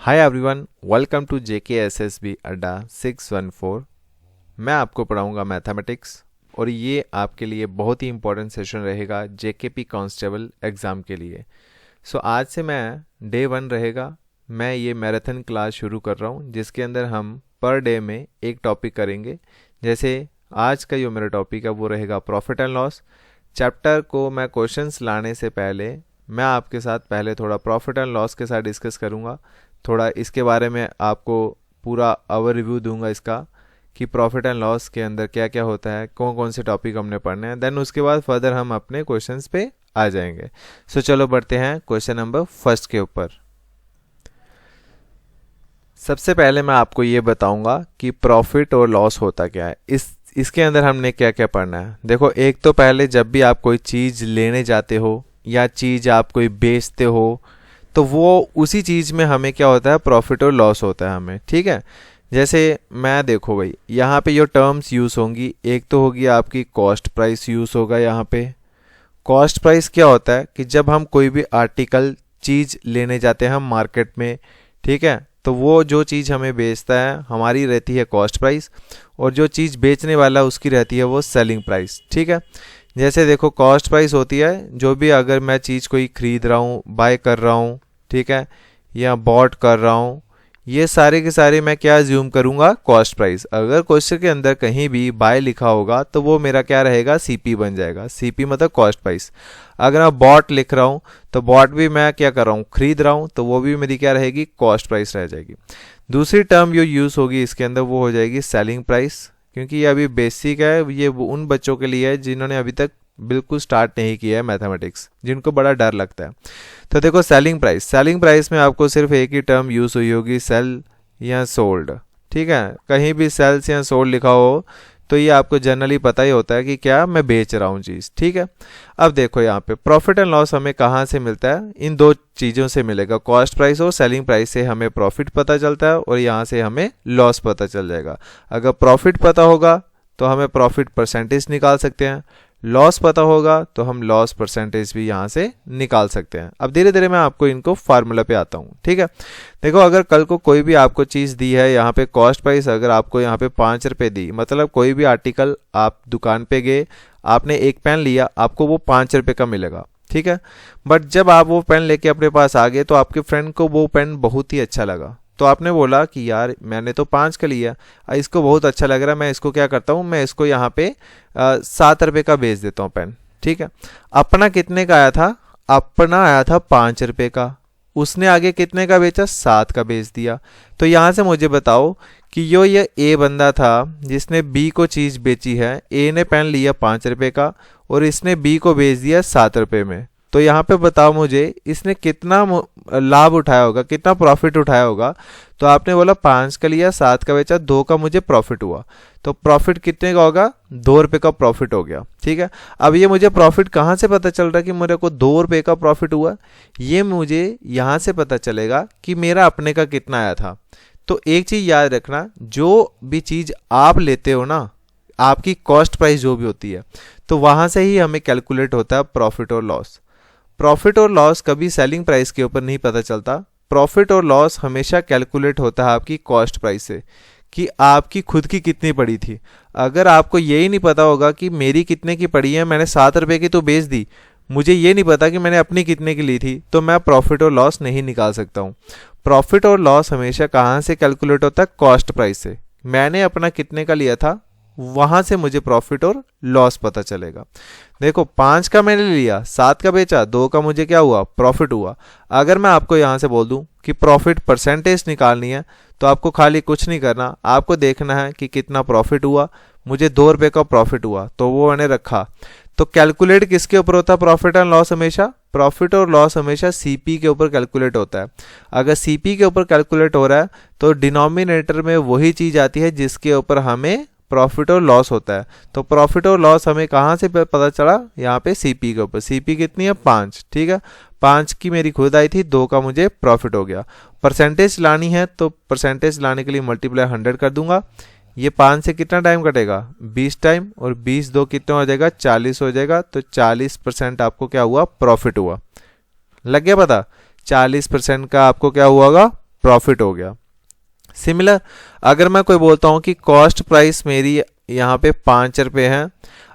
Hi everyone, welcome to JKSSB Adda 614। मैं आपको पढ़ाऊंगा मैथमेटिक्स और ये आपके लिए बहुत ही इंपॉर्टेंट सेशन रहेगा JKP कांस्टेबल एग्ज़ाम के लिए। आज से मैं डे 1 रहेगा। मैं ये मैराथन क्लास शुरू कर रहा हूँ जिसके अंदर हम पर डे में एक टॉपिक करेंगे। जैसे आज का जो मेरा टॉपिक है वो रहेगा प्रॉफिट एंड लॉस। चैप्टर को मैं क्वेश्चंस लाने से पहले मैं आपके साथ पहले थोड़ा प्रॉफिट एंड लॉस के साथ डिस्कस करूँगा। थोड़ा इसके बारे में आपको पूरा ओवर रिव्यू दूंगा इसका कि प्रॉफिट एंड लॉस के अंदर क्या क्या होता है, कौन कौन से टॉपिक हमने पढ़ने हैं। देन उसके बाद फर्दर हम अपने क्वेश्चंस पे आ जाएंगे। चलो बढ़ते हैं क्वेश्चन नंबर फर्स्ट के ऊपर। सबसे पहले मैं आपको ये बताऊंगा कि प्रॉफिट और लॉस होता क्या है। इसके अंदर हमने क्या क्या पढ़ना है। देखो, एक तो पहले जब भी आप कोई चीज़ लेने जाते हो या चीज़ आप कोई बेचते हो तो वो उसी चीज़ में हमें क्या होता है, प्रॉफिट और लॉस होता है हमें। ठीक है, जैसे मैं देखो भाई यहाँ पे जो टर्म्स यूज़ होंगी, एक तो होगी आपकी कॉस्ट प्राइस यूज़ होगा। यहाँ पे कॉस्ट प्राइस क्या होता है कि जब हम कोई भी आर्टिकल चीज़ लेने जाते हैं हम मार्केट में, ठीक है, तो वो जो चीज़ हमें बेचता है हमारी रहती है कॉस्ट प्राइस और जो चीज़ बेचने वाला उसकी रहती है वो सेलिंग प्राइस। ठीक है, जैसे देखो कॉस्ट प्राइस होती है जो भी अगर मैं चीज़ कोई ख़रीद रहा हूँ, बाय कर रहा हूँ, ठीक है, या बॉट कर रहा हूँ, ये सारे के सारे मैं क्या ज्यूम करूँगा, कॉस्ट प्राइस। अगर क्वेश्चन के अंदर कहीं भी बाय लिखा होगा तो वो मेरा क्या रहेगा, CP बन जाएगा। CP मतलब कॉस्ट प्राइस। अगर मैं बॉट लिख रहा हूँ तो बॉट भी मैं क्या कर रहा हूँ, खरीद रहा हूँ, तो वो भी मेरी क्या रहेगी, कॉस्ट प्राइस रह जाएगी। दूसरी टर्म जो यूज़ होगी इसके अंदर वो हो जाएगी सेलिंग प्राइस, क्योंकि ये अभी बेसिक है। ये उन बच्चों के लिए है जिन्होंने अभी तक बिल्कुल स्टार्ट नहीं किया है मैथमेटिक्स, जिनको बड़ा डर लगता है। तो देखो सेलिंग प्राइस में आपको सिर्फ एक ही टर्म यूज़ हुई होगी, सेल या सोल्ड। ठीक है, कहीं भी सेल्स या सोल्ड लिखा हो तो ये आपको जनरली पता ही होता है कि क्या मैं बेच रहा हूँ चीज़। ठीक है, अब देखो यहाँ पे प्रॉफिट एंड लॉस हमें कहाँ से मिलता है, इन दो चीज़ों से मिलेगा, कॉस्ट प्राइस और सेलिंग प्राइस से हमें प्रॉफिट पता चलता है और यहाँ से हमें लॉस पता चल जाएगा। अगर प्रॉफिट पता होगा तो हमें प्रॉफिट परसेंटेज निकाल सकते हैं, लॉस पता होगा तो हम लॉस परसेंटेज भी यहाँ से निकाल सकते हैं। अब धीरे धीरे मैं आपको इनको फार्मूला पे आता हूँ। ठीक है, देखो अगर कल को कोई भी आपको चीज़ दी है, यहाँ पे कॉस्ट प्राइस अगर आपको यहाँ पे 5 रुपये दी, मतलब कोई भी आर्टिकल आप दुकान पे गए, आपने एक पेन लिया, आपको वो 5 रुपये का मिलेगा। ठीक है, बट जब आप वो पेन लेके अपने पास आ गए तो आपके फ्रेंड को वो पेन बहुत ही अच्छा लगा, तो आपने बोला कि यार मैंने तो 5 का लिया, इसको बहुत अच्छा लग रहा है, मैं इसको क्या करता हूँ, मैं इसको यहाँ पे 7 रुपये का बेच देता हूँ पेन। ठीक है, अपना कितने का आया था, अपना आया था 5 रुपये का, उसने आगे कितने का बेचा, 7 का बेच दिया। तो यहाँ से मुझे बताओ कि ये ए बंदा था जिसने बी को चीज़ बेची है, ए ने पेन लिया 5 रुपये का और इसने बी को बेच दिया 7 रुपये में। तो यहाँ पे बताओ मुझे इसने कितना लाभ उठाया होगा, कितना प्रॉफिट उठाया होगा। तो आपने बोला 5 का लिया, 7 का बेचा, 2 का मुझे प्रॉफिट हुआ, तो प्रॉफिट कितने का होगा, 2 रुपये का प्रॉफिट हो गया। ठीक है, अब ये मुझे प्रॉफिट कहाँ से पता चल रहा है कि मेरे को 2 रुपये का प्रॉफिट हुआ, ये मुझे यहाँ से पता चलेगा कि मेरा अपने का कितना आया था। तो एक चीज़ याद रखना, जो भी चीज़ आप लेते हो ना, आपकी कॉस्ट प्राइस जो भी होती है, तो वहाँ से ही हमें कैलकुलेट होता है प्रॉफिट और लॉस। प्रॉफिट और लॉस कभी सेलिंग प्राइस के ऊपर नहीं पता चलता। प्रॉफिट और लॉस हमेशा कैलकुलेट होता है आपकी कॉस्ट प्राइस से, कि आपकी खुद की कितनी पड़ी थी। अगर आपको यही नहीं पता होगा कि मेरी कितने की पड़ी है, मैंने 7 रुपये की तो बेच दी, मुझे ये नहीं पता कि मैंने अपनी कितने की ली थी, तो मैं प्रॉफिट और लॉस नहीं निकाल सकता हूँ। प्रॉफिट और लॉस हमेशा कहाँ से कैलकुलेट होता है, कॉस्ट प्राइस से। मैंने अपना कितने का लिया था, वहां से मुझे प्रॉफिट और लॉस पता चलेगा। देखो 5 का मैंने लिया, 7 का बेचा, 2 का मुझे क्या हुआ, प्रॉफिट हुआ। अगर मैं आपको यहां से बोल दूं कि प्रॉफिट परसेंटेज निकालनी है तो आपको खाली कुछ नहीं करना, आपको देखना है कि कितना प्रॉफिट हुआ। मुझे 2 रुपये का प्रॉफिट हुआ तो वो मैंने रखा। तो कैलकुलेट किसके ऊपर होता है प्रॉफिट एंड लॉस, हमेशा प्रॉफिट और लॉस हमेशा CP के ऊपर कैलकुलेट होता है। अगर CP के ऊपर कैलकुलेट हो रहा है तो डिनोमिनेटर में वही चीज़ आती है जिसके ऊपर हमें प्रॉफिट और लॉस होता है। तो प्रॉफिट और लॉस हमें कहाँ से पता चला, यहाँ पे CP के ऊपर। CP कितनी है, 5। ठीक है, 5 की मेरी खुद आई थी, 2 का मुझे प्रॉफिट हो गया। परसेंटेज लानी है तो परसेंटेज लाने के लिए मल्टीप्लाई 100 कर दूंगा। ये 5 से कितना टाइम कटेगा, 20 टाइम, और 20 2 कितना हो जाएगा, 40 हो जाएगा। तो 40% आपको क्या हुआ, प्रॉफिट हुआ। लग गया पता, 40% का आपको क्या हुआ होगा, प्रॉफिट हो गया। सिमिलर अगर मैं कोई बोलता हूँ कि कॉस्ट प्राइस मेरी यहाँ पे 5 रुपये है,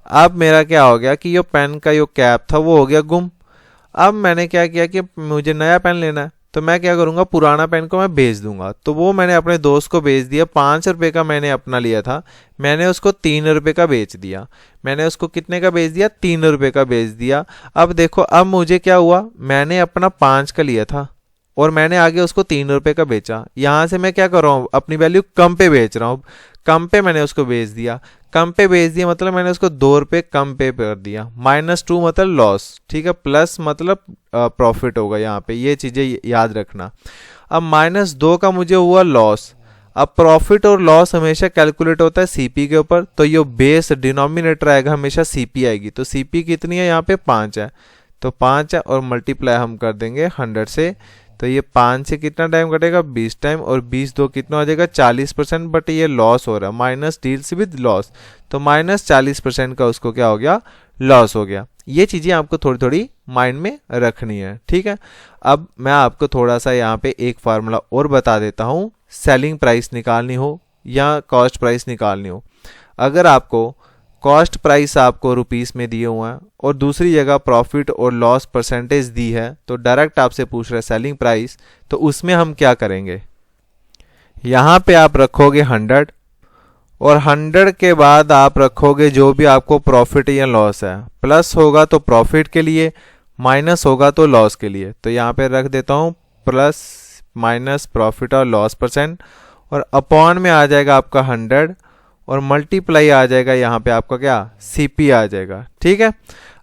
अब मेरा क्या हो गया कि ये पेन का जो कैप था वो हो गया गुम। अब मैंने क्या किया कि मुझे नया पेन लेना है, तो मैं क्या करूँगा, पुराना पेन को मैं बेच दूंगा। तो वो मैंने अपने दोस्त को बेच दिया, 5 रुपये का मैंने अपना लिया था, मैंने उसको 3 रुपये का बेच दिया। मैंने उसको कितने का बेच दिया, 3 रुपये का बेच दिया। अब देखो अब मुझे क्या हुआ, मैंने अपना 5 का लिया था और मैंने आगे उसको 3 रुपये का बेचा। यहाँ से मैं क्या कर रहा हूँ, अपनी वैल्यू कम पे बेच रहा हूँ, कम पे मैंने उसको बेच दिया। कम पे बेच दिया मतलब मैंने उसको 2 रुपये कम पे कर दिया। -2 मतलब लॉस, ठीक है, प्लस मतलब प्रॉफिट होगा यहाँ पे, ये चीज़ें याद रखना। अब -2 का मुझे हुआ लॉस। अब प्रॉफिट और लॉस हमेशा कैलकुलेट होता है सीपी के ऊपर, तो ये बेस डिनोमिनेटर आएगा हमेशा सीपी आएगी। तो सीपी कितनी है यहाँ पे, 5 है, तो 5 है और मल्टीप्लाई हम कर देंगे 100 से। तो ये 5 से कितना टाइम कटेगा, 20 टाइम, और 20 कितना हो जाएगा, 40%। बट ये लॉस हो रहा है, माइनस डील्स विद लॉस, तो -40% का उसको क्या हो गया, लॉस हो गया। ये चीज़ें आपको थोड़ी थोड़ी माइंड में रखनी है, ठीक है। अब मैं आपको थोड़ा सा यहाँ पे एक फार्मूला और बता देता हूँ, सेलिंग प्राइस निकालनी हो या कॉस्ट प्राइस निकालनी हो। अगर आपको कॉस्ट प्राइस आपको रुपीस में दिए हुए हैं और दूसरी जगह प्रॉफिट और लॉस परसेंटेज दी है, तो डायरेक्ट आपसे पूछ रहे सेलिंग प्राइस, तो उसमें हम क्या करेंगे, यहाँ पे आप रखोगे 100 और 100 के बाद आप रखोगे जो भी आपको प्रॉफिट या लॉस है। प्लस होगा तो प्रॉफिट के लिए, माइनस होगा तो लॉस के लिए। तो यहाँ पे रख देता हूँ प्लस माइनस प्रॉफिट और लॉस परसेंट, और अपॉन में आ जाएगा आपका 100 और मल्टीप्लाई आ जाएगा यहाँ पे आपका क्या, सीपी आ जाएगा, ठीक है।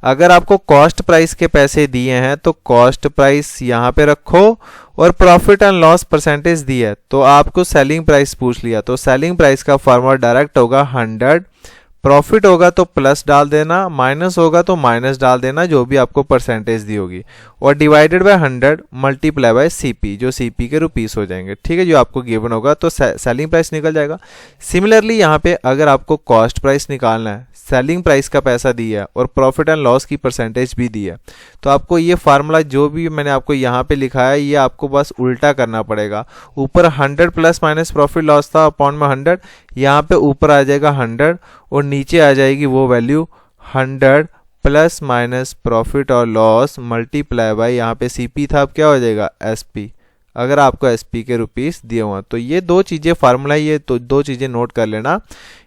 अगर आपको कॉस्ट प्राइस के पैसे दिए हैं तो कॉस्ट प्राइस यहाँ पे रखो, और प्रॉफिट एंड लॉस परसेंटेज दी है तो आपको सेलिंग प्राइस पूछ लिया, तो सेलिंग प्राइस का फॉर्मूला डायरेक्ट होगा 100, प्रॉफिट होगा तो प्लस डाल देना, माइनस होगा तो माइनस डाल देना, जो भी आपको परसेंटेज दी होगी, और divided by 100 multiply by CP, जो सीपी के रुपीस हो जाएंगे, ठीक है, जो आपको गिवन होगा, तो सेलिंग प्राइस निकल जाएगा। सिमिलरली यहाँ पे अगर आपको कॉस्ट प्राइस निकालना है, सेलिंग प्राइस का पैसा दिया है और प्रॉफिट एंड लॉस की परसेंटेज भी दी है, तो आपको ये फार्मूला जो भी मैंने आपको यहाँ पे लिखा है ये आपको बस उल्टा करना पड़ेगा। ऊपर 100 प्लस माइनस प्रॉफिट लॉस था अपॉन में 100, यहाँ पे ऊपर आ जाएगा 100 और नीचे आ जाएगी वो वैल्यू 100 प्लस माइनस प्रॉफिट और लॉस मल्टीप्लाई बाय यहाँ पे सीपी था, अब क्या हो जाएगा एसपी, अगर आपको एसपी के रुपीस दिए हुए हैं। तो ये दो चीज़ें फार्मूला, ये तो दो चीज़ें नोट कर लेना,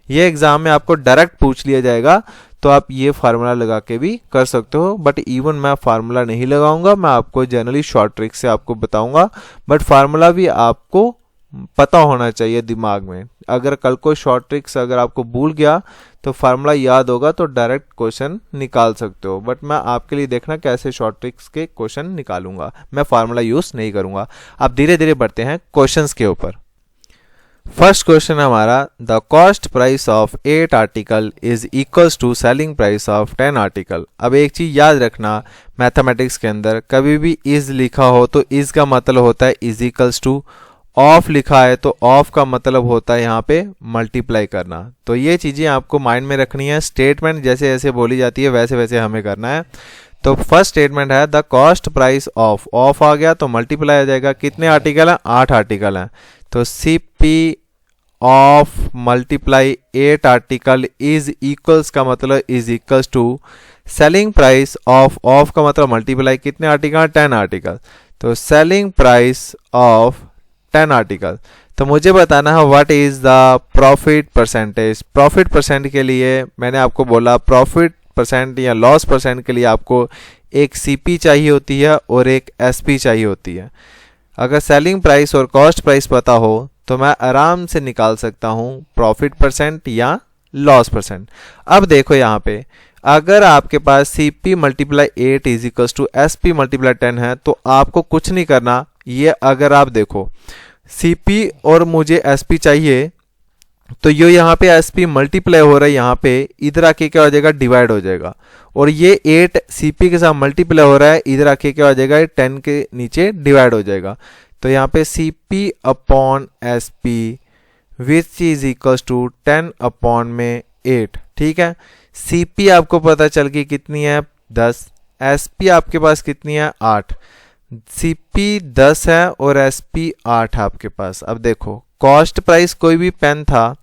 ये एग्जाम में आपको डायरेक्ट पूछ लिया जाएगा, तो आप ये फार्मूला लगा के भी कर सकते हो। बट इवन मैं फार्मूला नहीं लगाऊंगा, मैं आपको जनरली शॉर्ट ट्रिक से आपको बताऊंगा, बट फार्मूला भी आपको पता होना चाहिए दिमाग में। अगर कल को शॉर्ट ट्रिक्स अगर आपको भूल गया तो फार्मूला याद होगा तो डायरेक्ट क्वेश्चन निकाल सकते हो, बट मैं आपके लिए देखना कैसे शॉर्ट ट्रिक्स के क्वेश्चन निकालूंगा, मैं फार्मूला यूज नहीं करूंगा। अब धीरे धीरे बढ़ते हैं क्वेश्चंस के ऊपर। फर्स्ट क्वेश्चन हमारा, the cost price of 8 article is equals to selling price of 10 article. अब एक चीज याद रखना, मैथमेटिक्स के अंदर कभी भी इज लिखा हो तो इज का मतलब होता है इज इक्वल्स टू, ऑफ लिखा है तो ऑफ का मतलब होता है यहाँ पे मल्टीप्लाई करना। तो ये चीजें आपको माइंड में रखनी है, स्टेटमेंट जैसे जैसे बोली जाती है वैसे वैसे हमें करना है। तो फर्स्ट स्टेटमेंट है the cost price of, of आ गया तो मल्टीप्लाई आ जाएगा, कितने आर्टिकल हैं, 8 आर्टिकल हैं, तो CP of multiply 8 article is equals का मतलब is equals to selling price of का मतलब मल्टीप्लाई कितने आर्टिकल, 10 आर्टिकल, तो सेलिंग प्राइस ऑफ 10 आर्टिकल। तो मुझे बताना है what is the profit percentage. Profit percent के लिए मैंने आपको बोला, प्रॉफिट परसेंट या लॉस परसेंट के लिए आपको एक सीपी चाहिए होती है और एक एसपी चाहिए होती है। अगर सेलिंग प्राइस और कॉस्ट प्राइस पता हो तो मैं आराम से निकाल सकता हूं प्रॉफिट परसेंट या लॉस परसेंट। अब देखो यहाँ पे अगर आपके पास CP multiply 8 is equal to SP multiply 10 है तो आपको कुछ नहीं करना। ये अगर आप देखो सीपी और मुझे एसपी चाहिए तो ये यहाँ पे एसपी मल्टीप्लाई हो रहा है, यहाँ पे इधर आके क्या हो जाएगा, डिवाइड हो जाएगा, और ये 8 सीपी के साथ मल्टीप्लाई हो रहा है, इधर आके क्या हो जाएगा, 10 के नीचे डिवाइड हो जाएगा। तो यहाँ पे CP upon SP which is equal to 10 upon में 8, ठीक है। सीपी आपको पता चल गई कितनी है, 10, एसपी आपके पास कितनी है, 8, सीपी 10 है और एसपी 8 है आपके पास। अब देखो कॉस्ट प्राइस कोई भी पेन था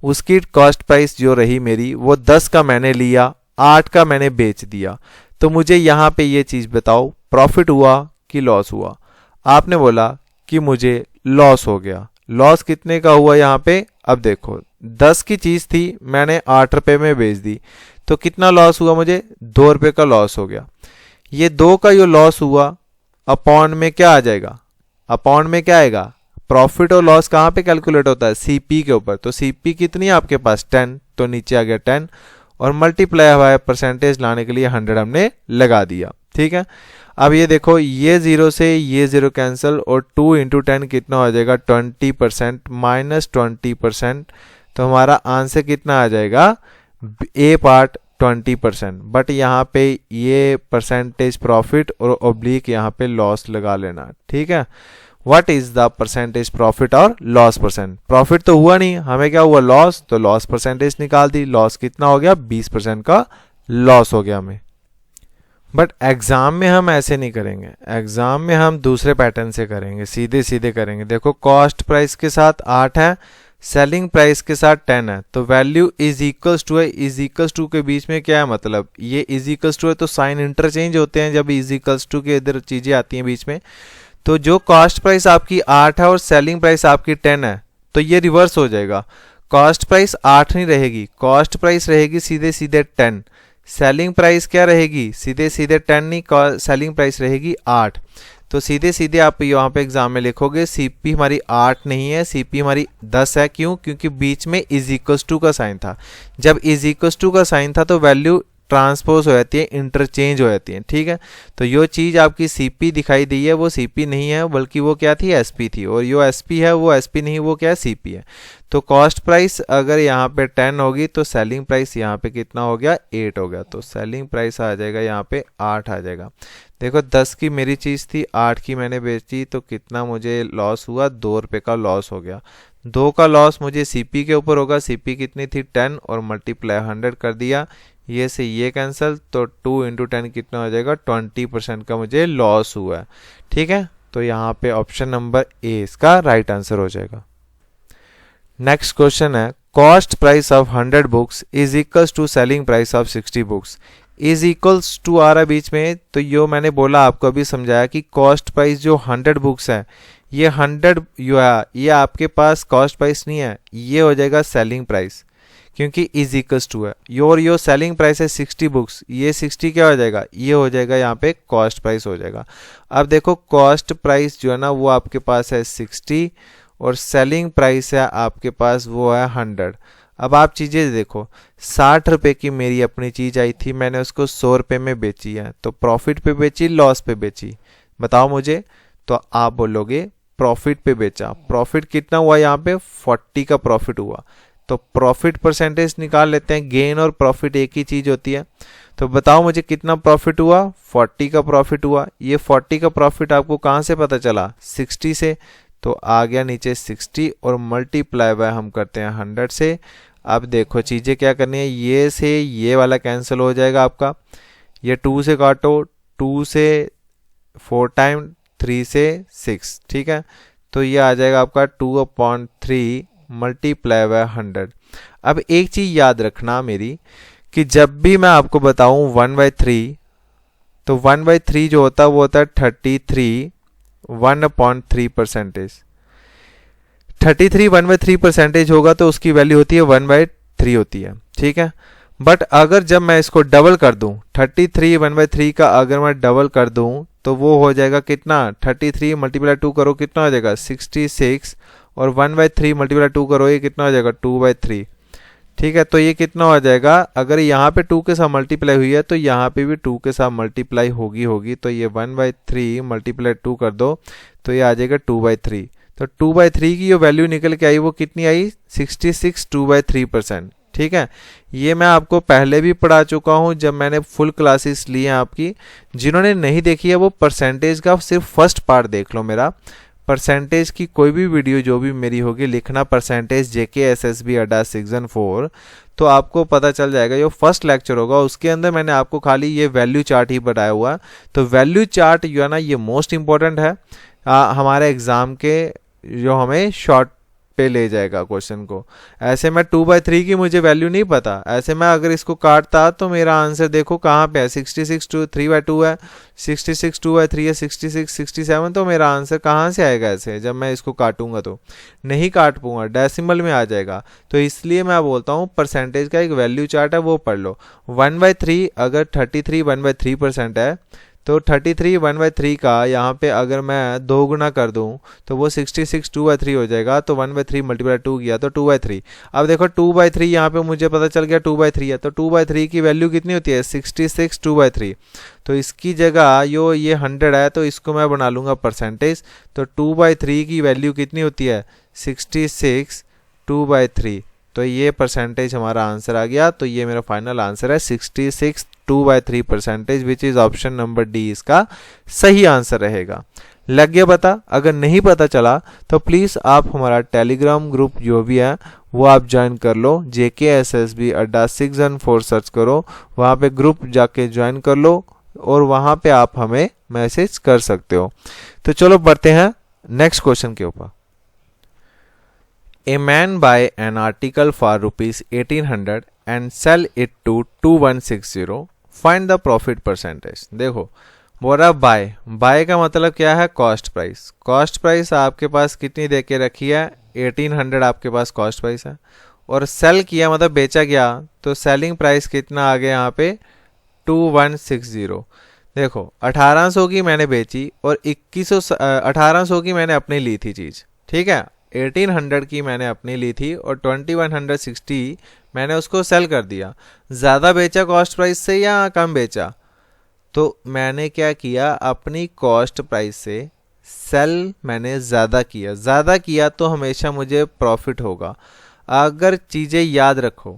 उसकी कॉस्ट प्राइस जो रही मेरी वो 10 का मैंने लिया, 8 का मैंने बेच दिया। तो मुझे यहाँ पे ये चीज़ बताओ प्रॉफिट हुआ कि लॉस हुआ। आपने बोला कि मुझे लॉस हो गया। लॉस कितने का हुआ यहाँ पे? अब देखो 10 की चीज़ थी मैंने 8 रुपये में बेच दी, तो कितना लॉस हुआ मुझे? 2 रुपये का लॉस हो गया। ये 2 का जो लॉस हुआ अपॉन में क्या आ जाएगा? अपॉन में क्या आएगा? प्रॉफिट और लॉस कहाँ पे कैलकुलेट होता है? सीपी के ऊपर। तो सीपी कितनी है आपके पास? 10, तो नीचे आ गया 10 और मल्टीप्लाई हुआ है परसेंटेज लाने के लिए 100 हमने लगा दिया। ठीक है, अब ये देखो ये 0 से ये 0 कैंसिल और 2 इंटू 10 कितना हो जाएगा? 20% माइनस 20%। तो हमारा आंसर कितना आ जाएगा? ए पार्ट 20%। बट यहाँ पे ये परसेंटेज प्रॉफिट और ऑब्लिक यहाँ पे लॉस लगा लेना। ठीक है, what is the percentage profit और लॉस परसेंट? प्रॉफिट तो हुआ नहीं, हमें क्या हुआ? लॉस। तो लॉस परसेंटेज निकाल दी। लॉस कितना हो गया? 20% का लॉस हो गया हमें। बट एग्जाम में हम ऐसे नहीं करेंगे, एग्जाम में हम दूसरे पैटर्न से करेंगे, सीधे सीधे करेंगे। देखो कॉस्ट प्राइस के साथ 8 है, सेलिंग प्राइस के साथ 10 है, तो वैल्यू इज इक्वल्स टू है। इज इक्वल्स टू के बीच में क्या है मतलब? ये इज इक्वल्स टू है तो साइन इंटरचेंज होते हैं जब इज इक्वल्स टू के इधर चीजें आती हैं बीच में। तो जो कॉस्ट प्राइस आपकी 8 है और सेलिंग प्राइस आपकी 10 है तो ये रिवर्स हो जाएगा। कॉस्ट प्राइस 8 नहीं रहेगी, कॉस्ट प्राइस रहेगी सीधे सीधे 10। सेलिंग प्राइस क्या रहेगी? सीधे सीधे 10 नहीं, सेलिंग प्राइस रहेगी 8। तो सीधे सीधे आप यहाँ पे एग्जाम में लिखोगे सीपी हमारी 8 नहीं है, सीपी हमारी 10 है। क्यों? क्योंकि बीच में इज इक्वल्स टू का साइन था। जब इज इक्वल्स टू का साइन था तो वैल्यू ट्रांसपोज हो जाती है, इंटरचेंज हो जाती है। ठीक है, तो यो चीज़ आपकी सीपी दिखाई दी है वो सीपी नहीं है बल्कि वो क्या थी? एसपी थी। और यो एसपी है वो एसपी नहीं, वो क्या है? सीपी है। तो कॉस्ट प्राइस अगर यहाँ पे 10 होगी तो सेलिंग प्राइस यहाँ पे कितना हो गया? 8 हो गया। तो सेलिंग प्राइस आ जाएगा यहाँ पे 8 आ जाएगा। देखो 10 की मेरी चीज़ थी, 8 की मैंने बेची, तो कितना मुझे लॉस हुआ? 2 रुपये का लॉस हो गया। 2 का लॉस मुझे सीपी के ऊपर होगा। सीपी कितनी थी? 10 और मल्टीप्लाई 100 कर दिया, ये से ये कैंसिल, तो 2 इंटू 10 कितना हो जाएगा? 20% का मुझे लॉस हुआ है। ठीक है, तो यहाँ पे ऑप्शन नंबर ए इसका राइट आंसर हो जाएगा। नेक्स्ट क्वेश्चन है cost price of 100 books is equals to selling price of 60 books. Is equals to आ रहा है बीच में, तो यो मैंने बोला आपको अभी समझाया कि कॉस्ट प्राइस जो 100 बुक्स है ये 100 यो है, ये आपके पास कॉस्ट प्राइस नहीं है, ये हो जाएगा सेलिंग प्राइस क्योंकि इज इक्वल्स टू है। यो सेलिंग प्राइस है 60 बुक्स, ये 60 क्या हो जाएगा? ये हो जाएगा यहाँ पे कॉस्ट प्राइस हो जाएगा। अब देखो कॉस्ट प्राइस जो है ना वो आपके पास है 60 और सेलिंग प्राइस है आपके पास वो है 100। अब आप चीज़ें देखो, 60 रुपये की मेरी अपनी चीज़ आई थी, मैंने उसको 100 रुपये में बेची है, तो प्रॉफिट पे बेची लॉस पे बेची? बताओ मुझे। तो आप बोलोगे प्रॉफिट पे बेचा। प्रॉफिट कितना हुआ यहाँ पे? 40 का प्रॉफिट हुआ। तो प्रॉफिट परसेंटेज निकाल लेते हैं, गेन और प्रॉफिट एक ही चीज़ होती है। तो बताओ मुझे कितना प्रॉफिट हुआ? 40 का प्रॉफिट हुआ। ये 40 का प्रॉफिट आपको कहाँ से पता चला? 60 से। तो आ गया नीचे 60 और मल्टीप्लाई बाय हम करते हैं 100 से। अब देखो चीज़ें क्या करनी है, ये से ये वाला कैंसिल हो जाएगा आपका, ये 2 से काटो, 2 से 4 टाइम, 3 से 6। ठीक है, तो ये आ जाएगा आपका 2/3 मल्टीप्लाई बाय 100। अब एक चीज़ याद रखना मेरी कि जब भी मैं आपको बताऊं 1/3, तो 1/3 जो होता है वो होता है 33 1/3%। 33 1/3% होगा तो उसकी वैल्यू होती है 1/3 होती है। ठीक है, बट अगर जब मैं इसको डबल कर दूं, 33 1/3 का अगर मैं डबल कर दूं तो वो हो जाएगा कितना? 33 मल्टीप्लाई 2 करो कितना हो जाएगा? 66 और 1/3 मल्टीप्लाई 2 करो ये कितना हो जाएगा? 2/3। ठीक है, तो ये कितना हो जाएगा? अगर यहाँ पे 2 के साथ मल्टीप्लाई हुई है तो यहाँ पे भी 2 के साथ मल्टीप्लाई होगी। तो ये 1/3 मल्टीप्लाई 2 कर दो तो ये आ जाएगा 2/3। तो 2/3 की जो वैल्यू निकल के आई वो कितनी आई? 66 2/3%। ठीक है, ये मैं आपको पहले भी पढ़ा चुका हूँ जब मैंने फुल क्लासेस ली हैं आपकी। जिन्होंने नहीं देखी है वो परसेंटेज का सिर्फ फर्स्ट पार्ट देख लो मेरा। परसेंटेज की कोई भी वीडियो जो भी मेरी होगी लिखना परसेंटेज JKSSB अड्डा 614, तो आपको पता चल जाएगा। जो फर्स्ट लेक्चर होगा उसके अंदर मैंने आपको खाली ये वैल्यू चार्ट ही बताया हुआ। तो वैल्यू चार्ट जो है ना ये मोस्ट इंपॉर्टेंट है हमारे एग्ज़ाम के, जो हमें शॉर्ट पे ले जाएगा क्वेश्चन को। ऐसे में 2/3 की मुझे वैल्यू नहीं पता, ऐसे में अगर इसको काटता तो मेरा आंसर देखो कहाँ पे है, 66 3/2 है, 66 2/3 है, 66 67, तो मेरा आंसर कहाँ से आएगा ऐसे जब मैं इसको काटूंगा तो नहीं काट पाऊंगा, डेसिमल में आ जाएगा। तो इसलिए मैं बोलता हूँ परसेंटेज का एक वैल्यू चार्ट है वो पढ़ लो। 1/3 अगर 33 1/3% है तो 33 1/3 का यहाँ पे अगर मैं 2 गुना कर दूँ तो वो 66 2/3 हो जाएगा। तो 1/3 मल्टीप्लाई 2 किया तो 2/3। अब देखो 2/3 यहाँ पे मुझे पता चल गया 2/3 है, तो 2/3 की वैल्यू कितनी होती है 66 2/3। तो इसकी जगह यो ये 100 है तो इसको मैं बना लूँगा परसेंटेज। तो 2/3 की वैल्यू कितनी होती है 66 2/3। तो ये परसेंटेज हमारा आंसर आ गया। तो ये मेरा फाइनल आंसर है 66 2/3 percentage, which is option number D इसका सही आंसर रहेगा। लग गया पता? अगर नहीं पता चला तो प्लीज़ आप हमारा टेलीग्राम ग्रुप जो भी है वो आप ज्वाइन कर लो। JKSSB अड्डा 614 सर्च करो, वहाँ पे ग्रुप जाके ज्वाइन कर लो और वहाँ पे आप हमें मैसेज कर सकते हो। तो चलो बढ़ते हैं नेक्स्ट क्वेश्चन के ऊपर। A man buy an article for ₹1800 and sell it to 2160. Find the profit percentage. देखो बोल रहा बाय का मतलब क्या है कॉस्ट प्राइस। कॉस्ट प्राइस आपके पास कितनी दे के रखी है 1800 आपके पास कॉस्ट प्राइस है, और सेल किया मतलब बेचा गया तो सेलिंग प्राइस कितना आ गया यहाँ पे 2160। देखो 1800 की मैंने बेची और 1800 की मैंने अपनी ली थी चीज़, ठीक है। 1800 की मैंने अपनी ली थी और 2160 मैंने उसको सेल कर दिया। ज़्यादा बेचा कॉस्ट प्राइस से या कम बेचा? तो मैंने क्या किया अपनी कॉस्ट प्राइस से सेल मैंने ज़्यादा किया तो हमेशा मुझे प्रॉफिट होगा। अगर चीज़ें याद रखो,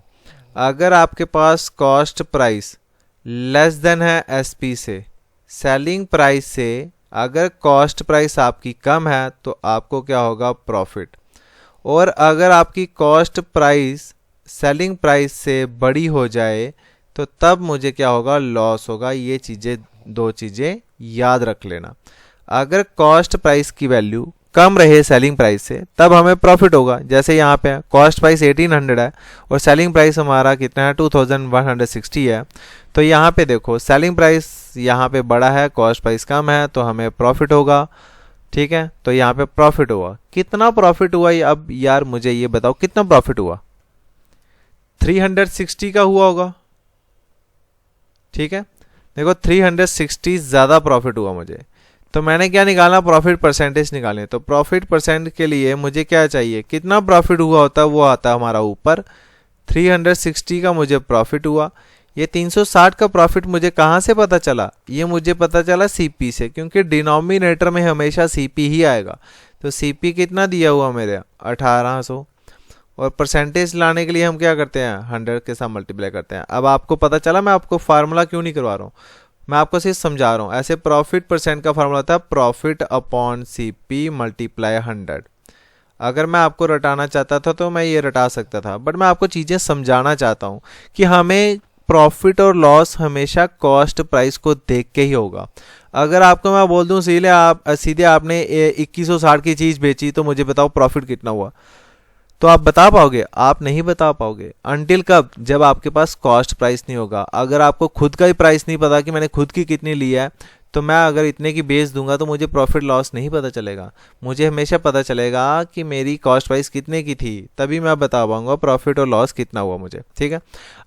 अगर आपके पास कॉस्ट प्राइस लेस देन है एसपी से, सेलिंग प्राइस से अगर कॉस्ट प्राइस आपकी कम है तो आपको क्या होगा प्रॉफिट, और अगर आपकी कॉस्ट प्राइस सेलिंग प्राइस से बड़ी हो जाए तो तब मुझे क्या होगा लॉस होगा। ये चीज़ें दो चीज़ें याद रख लेना। अगर कॉस्ट प्राइस की वैल्यू कम रहे सेलिंग प्राइस से तब हमें प्रॉफिट होगा। जैसे यहाँ पे कॉस्ट प्राइस 1800 है और सेलिंग प्राइस हमारा कितना है 2160 है, तो यहाँ पे देखो सेलिंग प्राइस यहाँ पे बड़ा है कॉस्ट प्राइस कम है तो हमें प्रॉफिट होगा, ठीक है। तो यहाँ पे प्रॉफिट हुआ, कितना प्रॉफिट हुआ ये अब यार मुझे ये बताओ कितना प्रॉफिट हुआ? 360 का हुआ होगा, ठीक है। देखो 360 ज़्यादा प्रॉफिट हुआ मुझे, तो मैंने क्या निकालना प्रॉफिट परसेंटेज निकालें। तो प्रॉफिट परसेंट के लिए मुझे क्या चाहिए कितना प्रॉफिट हुआ होता है वो आता हमारा ऊपर। 360 का मुझे प्रॉफिट हुआ, ये 360 का प्रॉफिट मुझे कहाँ से पता चला? ये मुझे पता चला सीपी से, क्योंकि डिनोमिनेटर में हमेशा सीपी ही आएगा। तो सीपी कितना दिया हुआ मेरे 1800, और परसेंटेज लाने के लिए हम क्या करते हैं 100 के साथ मल्टीप्लाई करते हैं। अब आपको पता चला मैं आपको फार्मूला क्यों नहीं करवा रहा हूँ, मैं आपको सिर्फ समझा रहा हूँ। ऐसे प्रॉफिट परसेंट का फार्मूला होता है प्रॉफिट अपॉन सीपी मल्टीप्लाई 100। अगर मैं आपको रटाना चाहता था तो मैं ये रटा सकता था, बट मैं आपको चीज़ें समझाना चाहता हूँ कि हमें प्रॉफिट और लॉस हमेशा कॉस्ट प्राइस को देख के ही होगा। अगर आपको मैं बोल दूँ सीधे आपने 2160 की चीज़ बेची तो मुझे बताओ प्रॉफिट कितना हुआ, तो आप बता पाओगे? आप नहीं बता पाओगे। अनटिल कब? जब आपके पास कॉस्ट प्राइस नहीं होगा। अगर आपको खुद का ही प्राइस नहीं पता कि मैंने खुद की कितनी ली है, तो मैं अगर इतने की बेच दूंगा तो मुझे प्रॉफिट लॉस नहीं पता चलेगा। मुझे हमेशा पता चलेगा कि मेरी कॉस्ट प्राइस कितने की थी, तभी मैं बता पाऊंगा प्रॉफिट और लॉस कितना हुआ मुझे, ठीक है।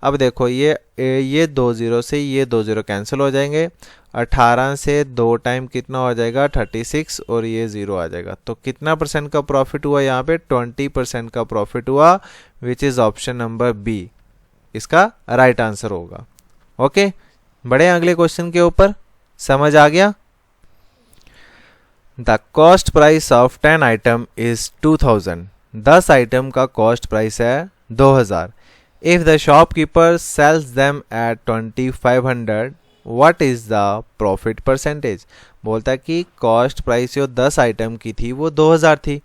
अब देखो ये 2 0 से ये 2 0 कैंसिल हो जाएंगे। 18 से 2 टाइम कितना हो जाएगा 36, और ये 0 आ जाएगा। तो कितना परसेंट का प्रॉफिट हुआ यहाँ पे 20% का प्रॉफिट हुआ, which is option number B इसका राइट आंसर होगा। ओके, बढ़े अगले क्वेश्चन के ऊपर। समझ आ गया? The cost price of 10 item is 2000। 10 item का कॉस्ट प्राइस है 2000। If the shopkeeper sells them at 2500, what is the profit percentage? बोलता है कि कॉस्ट प्राइस जो 10 आइटम की थी वो 2000 थी।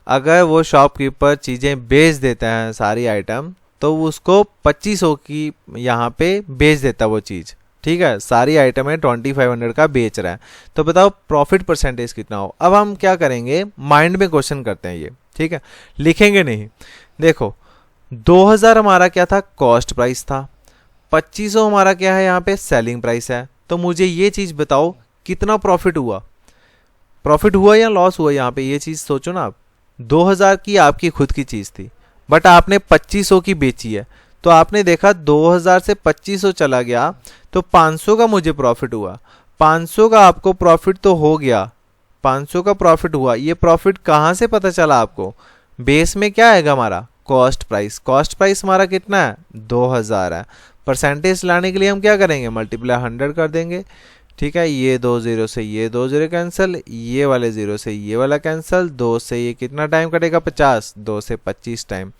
अगर वो शॉपकीपर चीज़ें बेच देता है सारी आइटम, तो उसको 2500 की यहाँ पे बेच देता वो चीज़। ठीक है, सारी आइटम है 2500 का बेच रहा है, तो बताओ प्रॉफिट परसेंटेज कितना हो। अब हम क्या करेंगे, माइंड में क्वेश्चन करते हैं ये। ठीक है, लिखेंगे नहीं। देखो 2000 हमारा क्या था, कॉस्ट प्राइस था। 2500 हमारा क्या है, यहाँ पे सेलिंग प्राइस है। तो मुझे ये चीज़ बताओ कितना प्रॉफिट हुआ, प्रॉफिट हुआ या लॉस हुआ। यहाँ पे ये चीज़ सोचो ना आप, 2000 की आपकी खुद की चीज़ थी, बट आपने 2500 की बेची है, तो आपने देखा 2000 से 2500 चला गया, तो 500 का मुझे प्रॉफिट हुआ। 500 का आपको प्रॉफिट तो हो गया, 500 का प्रॉफिट हुआ। ये प्रॉफिट कहाँ से पता चला आपको, बेस में क्या आएगा हमारा, कॉस्ट प्राइस। कॉस्ट प्राइस हमारा कितना है, 2000 है। परसेंटेज लाने के लिए हम क्या करेंगे, मल्टीप्लाई 100 कर देंगे। ठीक है, ये 2 0 से ये 2 0 कैंसिल, ये वाले 0 से ये वाला कैंसिल, 2 से ये कितना टाइम कटेगा, 50, 2 से 25 टाइम।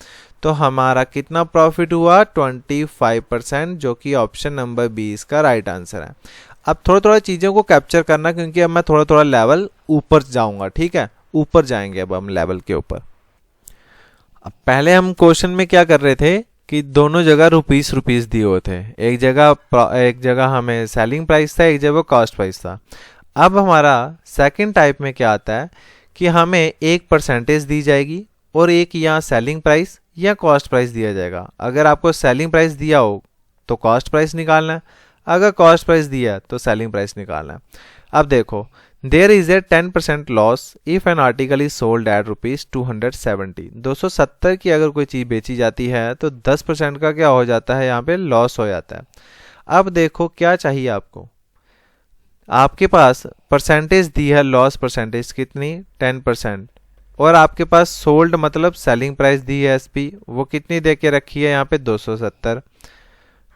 तो हमारा कितना प्रॉफिट हुआ, 25%, जो कि ऑप्शन नंबर 20 का राइट आंसर है। अब थोड़ा थोड़ा चीज़ों को कैप्चर करना, क्योंकि अब मैं थोड़ा थोड़ा लेवल ऊपर जाऊंगा। ठीक है, ऊपर जाएंगे अब हम लेवल के ऊपर। अब पहले हम क्वेश्चन में क्या कर रहे थे कि दोनों जगह रुपीस दिए हुए थे, एक जगह हमें सेलिंग प्राइस था, एक जगह कॉस्ट प्राइस था। अब हमारा सेकंड टाइप में क्या आता है कि हमें एक परसेंटेज दी जाएगी और एक यहाँ सेलिंग प्राइस या कॉस्ट प्राइस दिया जाएगा। अगर आपको सेलिंग प्राइस दिया हो तो कॉस्ट प्राइस निकालना है, अगर कॉस्ट प्राइस दिया तो सेलिंग प्राइस निकालना है। अब देखो, there is a 10% loss if an article is sold at ₹270। 270 की अगर कोई चीज़ बेची जाती है तो 10% का क्या हो जाता है, यहाँ पे लॉस हो जाता है। अब देखो क्या चाहिए आपको, आपके पास परसेंटेज दी है, लॉस परसेंटेज कितनी, 10%, और आपके पास सोल्ड मतलब सेलिंग प्राइस दी है एसपी, वो कितनी दे के रखी है यहाँ पे, 270।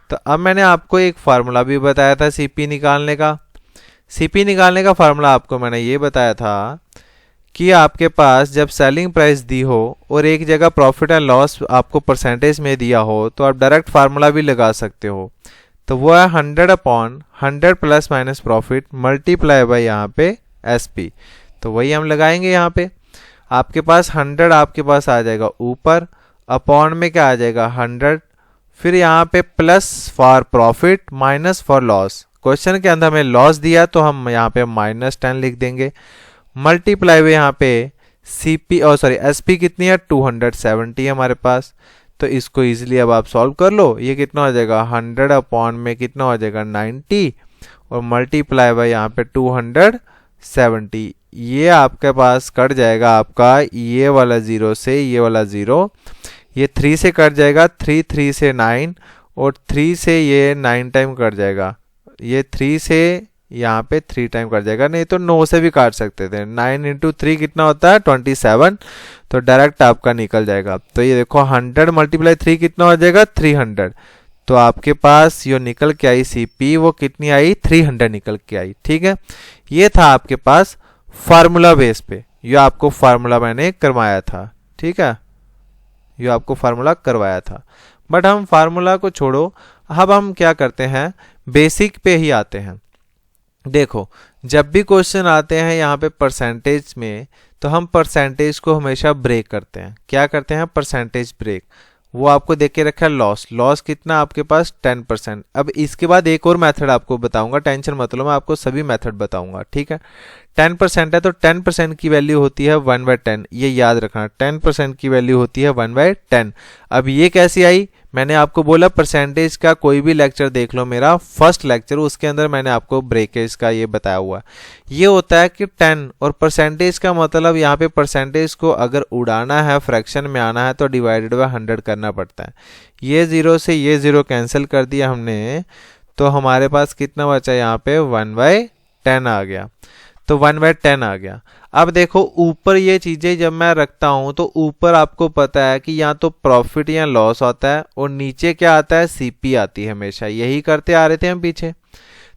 तो अब मैंने आपको एक फार्मूला भी बताया था सीपी निकालने का। सीपी निकालने का फार्मूला आपको मैंने ये बताया था कि आपके पास जब सेलिंग प्राइस दी हो और एक जगह प्रॉफिट एंड लॉस आपको परसेंटेज में दिया हो, तो आप डायरेक्ट फार्मूला भी लगा सकते हो। तो वो है 100/100 plus minus profit multiply by यहाँ पे एसपी। तो वही हम लगाएंगे यहाँ पे। आपके पास 100 आपके पास आ जाएगा ऊपर, अपॉन में क्या आ जाएगा 100, फिर यहाँ पे plus for profit minus for loss. Question के अंदर हमें लॉस दिया तो हम यहाँ पे -10 लिख देंगे, मल्टीप्लाई हुए यहाँ पे सीपी एसपी कितनी है, 270 है हमारे पास। तो इसको इजीली अब आप सॉल्व कर लो, ये कितना हो जाएगा 100 अपॉन में कितना हो जाएगा 90, और मल्टीप्लाई बाय यहाँ पे 270। ये आपके पास कट जाएगा आपका ये वाला 0 से ये वाला 0, ये 3 से कट जाएगा, 3 से 9, और 3 से ये 9 टाइम कट जाएगा, ये 3 से यहाँ पे 3 टाइम कट जाएगा, नहीं तो 9 से भी काट सकते थे। 9 × 3 कितना होता है 27, तो डायरेक्ट आपका निकल जाएगा। तो ये देखो 100 × 3 कितना हो जाएगा 300। तो आपके पास जो निकल के आई सीपी वो कितनी आई 300 निकल के आई। ठीक है, ये था आपके पास फार्मूला बेस पे, ये आपको फार्मूला मैंने करवाया था। ठीक है, ये आपको फार्मूला करवाया था, बट हम फार्मूला को छोड़ो, अब हम क्या करते हैं बेसिक पे ही आते हैं। देखो जब भी क्वेश्चन आते हैं यहाँ पे परसेंटेज में, तो हम परसेंटेज को हमेशा ब्रेक करते हैं। क्या करते हैं, परसेंटेज ब्रेक। वो आपको देख के रखा है लॉस कितना आपके पास 10%। अब इसके बाद एक और मेथड आपको बताऊंगा, टेंशन मत लो, मैं आपको सभी मेथड बताऊंगा। ठीक है, 10% है तो 10% की वैल्यू होती है 1/10, ये याद रखना, 10% की वैल्यू होती है 1/10। अब ये कैसी आई, मैंने आपको बोला परसेंटेज का कोई भी लेक्चर देख लो, मेरा फर्स्ट लेक्चर, उसके अंदर मैंने आपको ब्रेकेज का ये बताया हुआ। ये होता है कि 10 और परसेंटेज का मतलब यहाँ पे परसेंटेज को अगर उड़ाना है, फ्रैक्शन में आना है, तो डिवाइडेड बाय 100 करना पड़ता है। ये 0 से ये 0 कैंसिल कर दिया हमने, तो हमारे पास कितना बचा यहाँ पे 1/10 आ गया। तो 1/10 आ गया। अब देखो ऊपर ये चीजें जब मैं रखता हूं तो ऊपर आपको पता है कि या तो प्रॉफिट या लॉस आता है, और नीचे क्या आता है सीपी आती है, हमेशा यही करते आ रहे थे हम पीछे।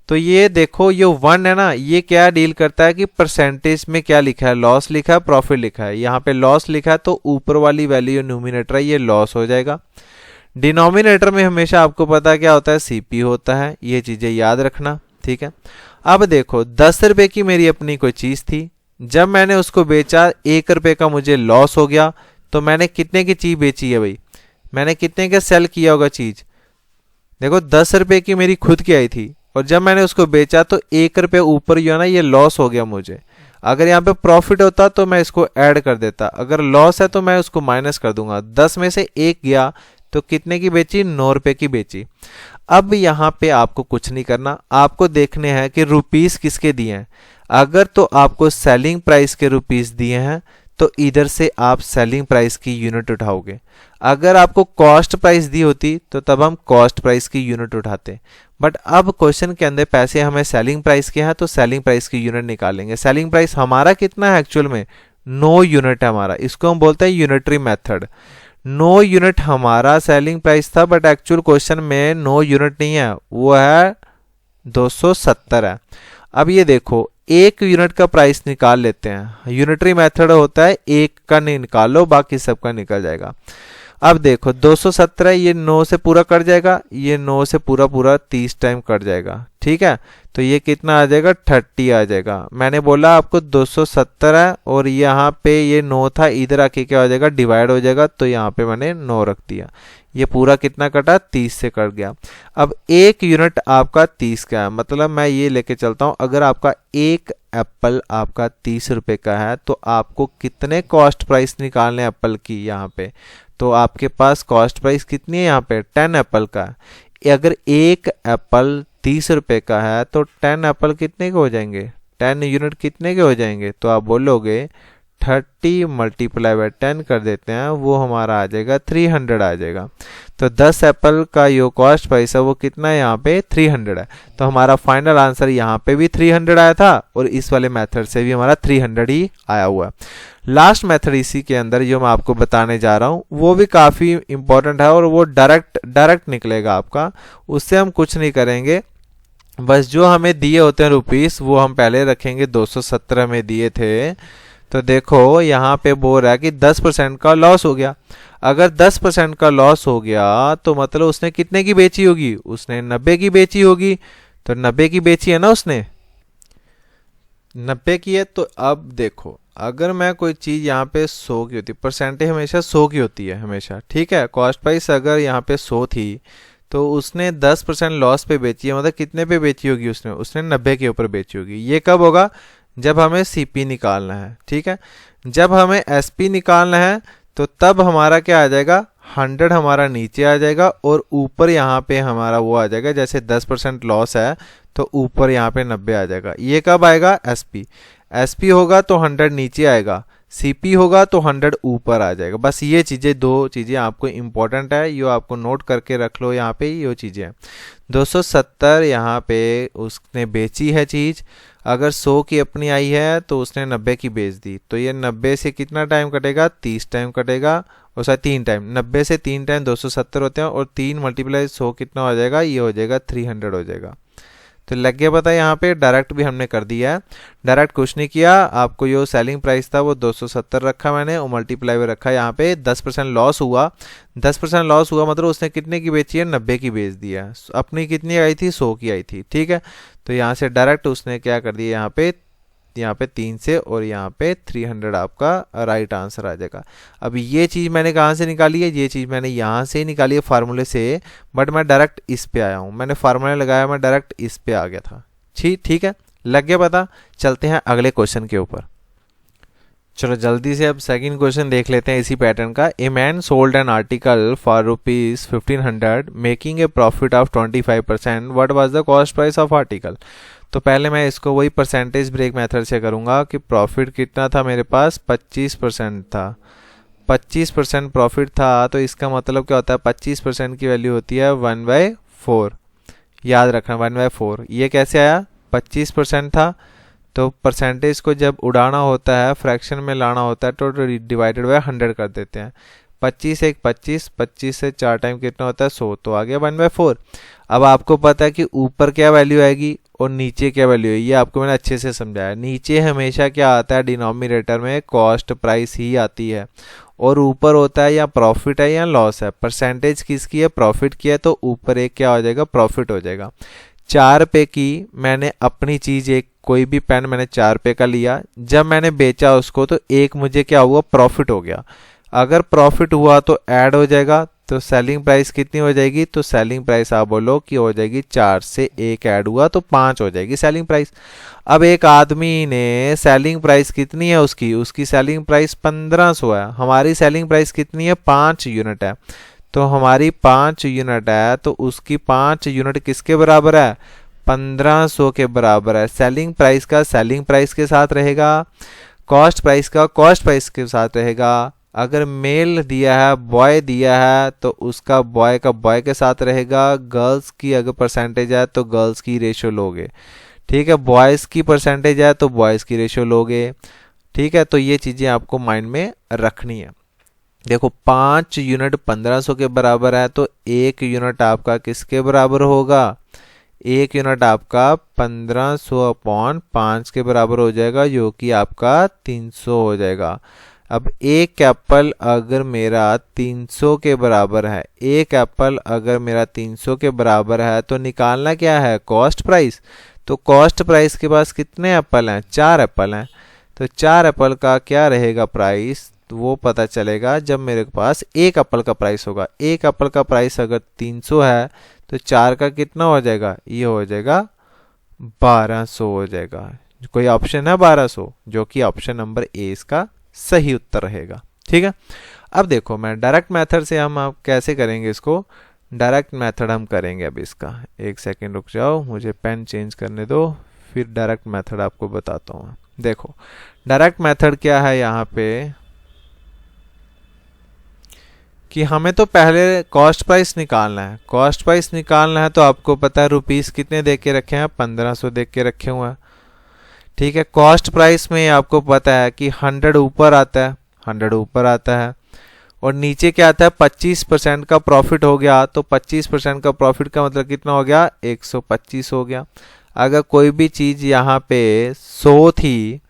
तो ये देखो ये 1 है ना, ये क्या डील करता है कि परसेंटेज में क्या लिखा है, लॉस लिखा है प्रॉफिट लिखा है। यहाँ पे लॉस लिखा है तो ऊपर वाली वैल्यू न्यूमिनेटर है, ये लॉस हो जाएगा। डिनोमिनेटर में हमेशा आपको पता क्या होता है सीपी होता है, ये चीजें याद रखना। ठीक है, अब देखो 10 रुपए की मेरी अपनी कोई चीज थी, जब मैंने उसको बेचा 1 रुपए का मुझे लॉस हो गया, तो मैंने कितने की चीज बेची है भाई, मैंने कितने का सेल किया होगा चीज। देखो 10 रुपए की मेरी खुद की आई थी और जब मैंने उसको बेचा तो 1 रुपए ऊपर जो है ना ये लॉस हो गया मुझे। अगर यहाँ पे प्रॉफिट होता तो मैं इसको ऐड कर देता, अगर लॉस है तो मैं उसको माइनस कर दूंगा। 10 में से 1 गया तो कितने की बेची, 9 रुपए की बेची। अब यहाँ पे आपको कुछ नहीं करना, आपको देखने हैं कि रुपीस किसके दिए हैं। अगर तो आपको सेलिंग प्राइस के रुपीस दिए हैं तो इधर से आप सेलिंग प्राइस की यूनिट उठाओगे। अगर आपको कॉस्ट प्राइस दी होती तो तब हम कॉस्ट प्राइस की यूनिट उठाते, बट अब क्वेश्चन के अंदर पैसे हमें सेलिंग प्राइस के हैं तो सेलिंग प्राइस की यूनिट निकालेंगे। सेलिंग प्राइस हमारा कितना है एक्चुअल में, 9 यूनिट है हमारा, इसको हम बोलते हैं यूनिटरी मेथड। 9 यूनिट हमारा सेलिंग प्राइस था, बट एक्चुअल क्वेश्चन में 9 यूनिट नहीं है, वो है 270 है। अब ये देखो 1 यूनिट का प्राइस निकाल लेते हैं, यूनिटरी मेथड होता है 1 का नहीं निकालो बाकी सबका निकल जाएगा। अब देखो 217 ये 9 से पूरा कट जाएगा, ये 9 से पूरा पूरा 30 टाइम कट जाएगा, ठीक है। तो ये कितना आ जाएगा, 30 आ जाएगा। मैंने बोला आपको 270 है और यहाँ पे ये 9 था, इधर आके क्या हो जाएगा, डिवाइड हो जाएगा, तो यहाँ पे मैंने 9 रख दिया। ये पूरा कितना कटा, 30 से कट गया। अब 1 यूनिट आपका 30 का है, मतलब मैं ये लेके चलता हूँ, अगर आपका 1 एप्पल आपका 30 रुपए का है तो आपको कितने कॉस्ट प्राइस निकालने एप्पल की यहाँ पे, तो आपके पास कॉस्ट प्राइस कितनी है यहाँ पे, 10 एप्पल का है। अगर 1 एप्पल 30 रुपए का है तो 10 एप्पल कितने के हो जाएंगे, 10 यूनिट कितने के हो जाएंगे, तो आप बोलोगे 30 मल्टीप्लाई बाय 10 कर देते हैं, वो हमारा आ जाएगा 300 आ जाएगा। तो 10 एप्पल का जो कॉस्ट प्राइस है वो कितना है यहाँ पे, 300 है। तो हमारा फाइनल आंसर यहाँ पे भी 300 आया था और इस वाले मेथड से भी हमारा 300 ही आया हुआ है। लास्ट मेथड इसी के अंदर जो मैं आपको बताने जा रहा हूँ वो भी काफ़ी इंपॉर्टेंट है और वो डायरेक्ट निकलेगा आपका, उससे हम कुछ नहीं करेंगे, बस जो हमें दिए होते हैं रुपीस वो हम पहले रखेंगे। 217 में दिए थे, तो देखो यहाँ पे बोल रहा है कि 10% का लॉस हो गया। अगर 10% का लॉस हो गया तो मतलब उसने कितने की बेची होगी, उसने 90 की बेची होगी। तो 90 की बेची है ना उसने, 90 की है। तो अब देखो अगर मैं कोई चीज़ यहाँ पे 100 की होती, परसेंटेज हमेशा 100 की होती है हमेशा, ठीक है। कॉस्ट प्राइस अगर यहाँ पे 100 थी तो उसने 10% लॉस पे बेची है, मतलब कितने पे बेची होगी उसने 90 के ऊपर बेची होगी। ये कब होगा, जब हमें सीपी निकालना है, ठीक है। जब हमें एसपी निकालना है तो तब हमारा क्या आ जाएगा, 100 हमारा नीचे आ जाएगा और ऊपर यहाँ पे हमारा वो आ जाएगा, जैसे 10% लॉस है तो ऊपर यहाँ पे 90 आ जाएगा। ये कब आएगा, एसपी। एसपी होगा तो 100 नीचे आएगा, सीपी होगा तो 100 ऊपर आ जाएगा। बस ये चीज़ें, 2 चीज़ें आपको इंपॉर्टेंट है, ये आपको नोट करके रख लो। यहाँ पे ये चीज़ें हैं, 270 यहाँ पे उसने बेची है चीज़। अगर 100 की अपनी आई है तो उसने 90 की बेच दी, तो ये 90 से कितना टाइम कटेगा, 30 टाइम कटेगा, और शायद 3 टाइम, 90 से 3 टाइम 270 होते हैं और 3 मल्टीप्लाई 100 कितना हो जाएगा, ये हो जाएगा 300 हो जाएगा। तो लग गया पता, यहाँ पे डायरेक्ट भी हमने कर दिया है, डायरेक्ट कुछ नहीं किया। आपको जो सेलिंग प्राइस था वो 270 रखा मैंने और मल्टीप्लाई में रखा। यहाँ पे 10% लॉस हुआ, 10% लॉस हुआ मतलब उसने कितने की बेची है, 90 की बेच दिया। अपनी कितनी आई थी, 100 की आई थी, ठीक है। तो यहाँ से डायरेक्ट उसने क्या कर दिया, यहाँ पे 3 से और यहाँ पे 300 आपका राइट आंसर आ जाएगा। अब ये चीज़ मैंने कहाँ से निकाली है, ये चीज़ मैंने यहाँ से निकाली है फार्मूले से, बट मैं डायरेक्ट इस पे आया हूँ, मैंने फार्मूला लगाया, मैं डायरेक्ट इस पे आ गया था। ठीक है, लग गया पता। चलते हैं अगले क्वेश्चन के ऊपर। चलो जल्दी से अब सेकंड क्वेश्चन देख लेते हैं इसी पैटर्न का। A man sold N article for ₹1500 making a profit of 25%, what was the cost price of article. तो पहले मैं इसको वही परसेंटेज ब्रेक मेथड से करूंगा कि प्रॉफिट कितना था मेरे पास, 25% था, 25% प्रॉफिट था। तो इसका मतलब क्या होता है, 25% की वैल्यू होती है 1/4, याद रखना 1/4। ये कैसे आया, 25% था तो परसेंटेज को जब उड़ाना होता है, फ्रैक्शन में लाना होता है तो डिवाइडेड बाय 100 कर देते हैं। 25 एक 25, 25 से 4 टाइम कितना होता है, 100, तो आ गया 1/4। अब आपको पता है कि ऊपर क्या वैल्यू आएगी और नीचे क्या वैल्यू है, ये आपको मैंने अच्छे से समझाया। नीचे हमेशा क्या आता है, डिनोमिनेटर में कॉस्ट प्राइस ही आती है, और ऊपर होता है या प्रॉफिट है या लॉस है। परसेंटेज किसकी है, प्रॉफिट की है, तो ऊपर एक क्या हो जाएगा, प्रॉफिट हो जाएगा। 4 रुपये की मैंने अपनी चीज़, एक कोई भी पेन मैंने 4 रुपये का लिया, जब मैंने बेचा उसको तो एक मुझे क्या हुआ, प्रॉफिट हो गया। अगर प्रॉफिट हुआ तो ऐड हो जाएगा, तो सेलिंग प्राइस कितनी हो जाएगी, तो सेलिंग प्राइस आप बोलो कि हो जाएगी 4 से 1 ऐड हुआ तो 5 हो जाएगी सेलिंग प्राइस। अब एक आदमी ने सेलिंग प्राइस कितनी है उसकी, उसकी सेलिंग प्राइस 1500 है, हमारी सेलिंग प्राइस कितनी है, 5 यूनिट है, तो हमारी 5 यूनिट है, तो उसकी 5 यूनिट किसके बराबर है, 1500 के बराबर है। सेलिंग प्राइस का सेलिंग प्राइस के साथ रहेगा, कॉस्ट प्राइस का कॉस्ट प्राइस के साथ रहेगा। अगर मेल दिया है, बॉय दिया है, तो उसका बॉय का बॉय के साथ रहेगा। गर्ल्स की अगर परसेंटेज है तो गर्ल्स की रेशियो लोगे, ठीक है। बॉयज़ की परसेंटेज है तो बॉयज़ की रेशियो लोगे, ठीक है। तो ये चीज़ें आपको माइंड में रखनी है। देखो 5 यूनिट 1500 के बराबर है, तो 1 यूनिट आपका किसके बराबर होगा, 1 यूनिट आपका 1500 अपॉन 5 के बराबर हो जाएगा, जो कि आपका 300 हो जाएगा। अब एक एप्पल अगर मेरा 300 के बराबर है, एक एप्पल अगर मेरा 300 के बराबर है, तो निकालना क्या है, कॉस्ट प्राइस। तो कॉस्ट प्राइस के पास कितने एप्पल हैं, 4 एप्पल हैं, तो 4 एप्पल का क्या रहेगा प्राइस, तो वो पता चलेगा जब मेरे पास एक एप्पल का प्राइस होगा। एक एप्पल का प्राइस अगर 300 है तो 4 का कितना हो जाएगा, ये हो जाएगा 1200 हो जाएगा। कोई ऑप्शन है 1200, जो कि ऑप्शन नंबर ए इसका सही उत्तर रहेगा, ठीक है। अब देखो मैं डायरेक्ट मेथड से हम आप कैसे करेंगे इसको, डायरेक्ट मेथड हम करेंगे। अब इसका एक सेकंड रुक जाओ, मुझे पेन चेंज करने दो, फिर डायरेक्ट मेथड आपको बताता हूँ। देखो डायरेक्ट मेथड क्या है यहाँ पे, कि हमें तो पहले कॉस्ट प्राइस निकालना है। कॉस्ट प्राइस निकालना है तो आपको पता है रुपीस कितने दे के रखे हैं, 1500 दे के रखे हुए हैं, ठीक है। कॉस्ट प्राइस में आपको पता है कि 100 ऊपर आता है, 100 ऊपर आता है, और नीचे क्या आता है, 25% का प्रॉफिट हो गया, तो 25% का प्रॉफिट का मतलब कितना हो गया, 125 हो गया। अगर कोई भी चीज़ यहाँ पे 100 थी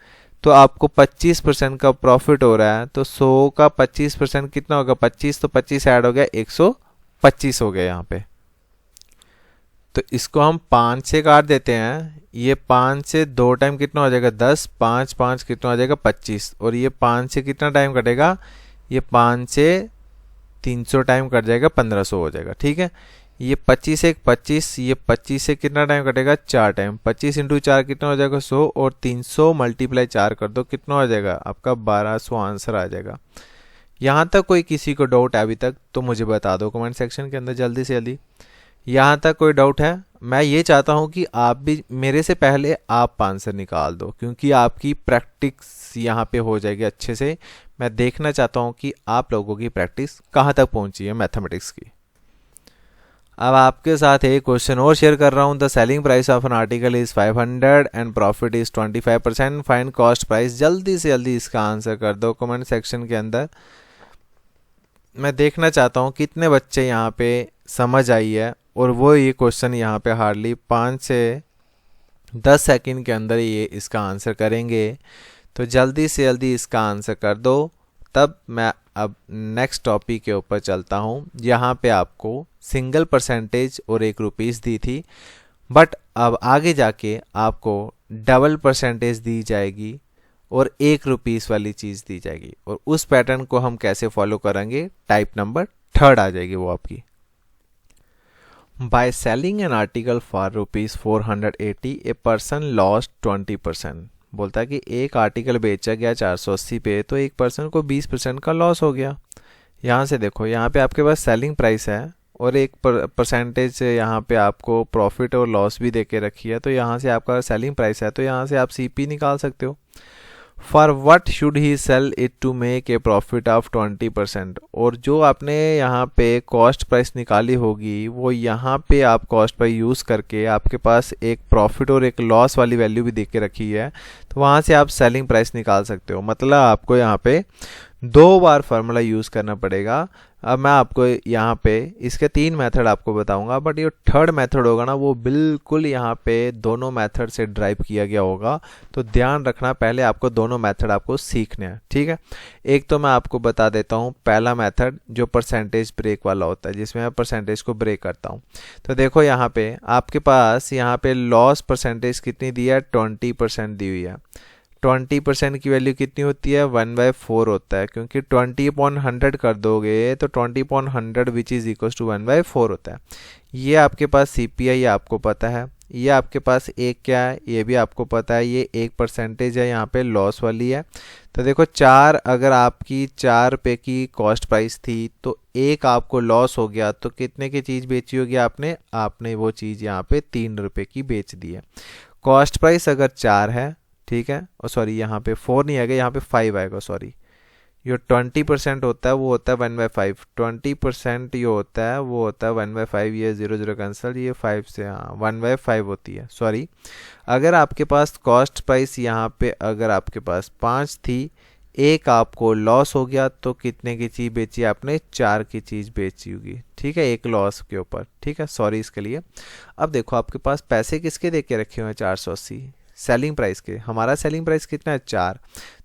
तो आपको 25% का प्रॉफिट हो रहा है, तो 100 का 25% कितना होगा, 25, तो 25 ऐड हो गया, 125 हो गया यहाँ पे। तो इसको हम 5 से काट देते हैं, ये 5 से 2 टाइम कितना हो जाएगा, 10, 5 5 कितना हो जाएगा, 25, और ये 5 से कितना टाइम कटेगा, ये 5 से 300 टाइम कट जाएगा, 1500 हो जाएगा, ठीक है। ये 25 एक 25, ये 25 से कितना टाइम कटेगा, 4 टाइम, 25 इंटू 4 कितना हो जाएगा, 100, और 300 मल्टीप्लाई 4 कर दो, कितना हो जाएगा आपका 1200 आंसर आ जाएगा। यहाँ तक कोई किसी को डाउट है अभी तक तो मुझे बता दो कमेंट सेक्शन के अंदर जल्दी से जल्दी। यहाँ तक कोई डाउट है, मैं ये चाहता हूँ कि आप भी मेरे से पहले आप आंसर निकाल दो, क्योंकि आपकी प्रैक्टिस यहाँ पे हो जाएगी अच्छे से। मैं देखना चाहता हूँ कि आप लोगों की प्रैक्टिस कहाँ तक पहुँची है मैथमेटिक्स की। अब आपके साथ एक क्वेश्चन और शेयर कर रहा हूँ। The selling price of an article is 500 and profit is 25%, find cost price. जल्दी से जल्दी इसका आंसर कर दो कमेंट सेक्शन के अंदर। मैं देखना चाहता हूँ कितने बच्चे यहाँ पे समझ आई है, और वो ये क्वेश्चन यहाँ पे हार्डली 5 से 10 सेकंड के अंदर ये इसका आंसर करेंगे। तो जल्दी से जल्दी इसका आंसर कर दो, तब मैं अब नेक्स्ट टॉपिक के ऊपर चलता हूँ। यहाँ पे आपको सिंगल परसेंटेज और 1 रुपीस दी थी, बट अब आगे जाके आपको डबल परसेंटेज दी जाएगी और 1 रुपीस वाली चीज़ दी जाएगी, और उस पैटर्न को हम कैसे फॉलो करेंगे, टाइप नंबर 3 आ जाएगी वो आपकी। By selling an article for ₹480 a person lost 20%। बोलता है कि एक आर्टिकल बेचा गया 480 पे, तो एक पर्सन को 20% का लॉस हो गया। यहाँ से देखो, यहाँ पे आपके पास सेलिंग प्राइस है और एक परसेंटेज यहाँ पे आपको प्रॉफिट और लॉस भी दे के रखी है। तो यहाँ से आपका सेलिंग प्राइस है, तो यहाँ से आप सीपी निकाल सकते हो। For what should he sell it to make a profit of 20%। और जो आपने यहाँ पे कॉस्ट प्राइस निकाली होगी, वो यहाँ पे आप कॉस्ट प्राइस यूज़ करके आपके पास एक प्रॉफिट और एक लॉस वाली वैल्यू भी दे के रखी है, तो वहाँ से आप सेलिंग प्राइस निकाल सकते हो। मतलब आपको यहाँ पे 2 बार फार्मूला यूज़ करना पड़ेगा। अब मैं आपको यहाँ पे इसके 3 मेथड आपको बताऊंगा, बट ये थर्ड मेथड होगा ना वो बिल्कुल यहाँ पे दोनों मेथड से ड्राइव किया गया होगा। तो ध्यान रखना, पहले आपको दोनों मेथड आपको सीखने हैं, ठीक है। एक तो मैं आपको बता देता हूँ पहला मेथड जो परसेंटेज ब्रेक वाला होता है, जिसमें मैं परसेंटेज को ब्रेक करता हूँ। तो देखो यहाँ पे आपके पास यहाँ पे लॉस परसेंटेज कितनी दी है, 20% दी हुई है। 20% की वैल्यू कितनी होती है, 1/4 होता है, क्योंकि 20/100 कर दोगे तो 20/100 विच इज़ इक्वल टू 1/4 होता है। ये आपके पास CPI, ये आपको पता है। ये आपके पास एक क्या है, ये भी आपको पता है, ये एक परसेंटेज है, यहाँ पे लॉस वाली है। तो देखो 4, अगर आपकी 4 रुपये की कॉस्ट प्राइस थी तो एक आपको लॉस हो गया, तो कितने की चीज़ बेची होगी आपने वो चीज़ यहाँ पे 3 रुपये की बेच दी है। कॉस्ट प्राइस अगर 4 है, ठीक है, और सॉरी यहाँ पे 4 नहीं आएगा, यहाँ पे 5 आएगा, सॉरी। जो 20% होता है वो होता है 1/5, 20% जो होता है वो होता है 1/5। ये 0 0 कैंसिल, ये 5 से, हाँ 1/5 होती है, सॉरी। अगर आपके पास कॉस्ट प्राइस यहाँ पे अगर आपके पास 5 थी, एक आपको लॉस हो गया, तो कितने की चीज़ बेची आपने, 4 की चीज़ बेची होगी, ठीक है, एक लॉस के ऊपर, ठीक है, सॉरी इसके लिए। अब देखो आपके पास पैसे किसके दे के रखे हुए हैं, 480 सेलिंग प्राइस के। हमारा सेलिंग प्राइस कितना है, 4।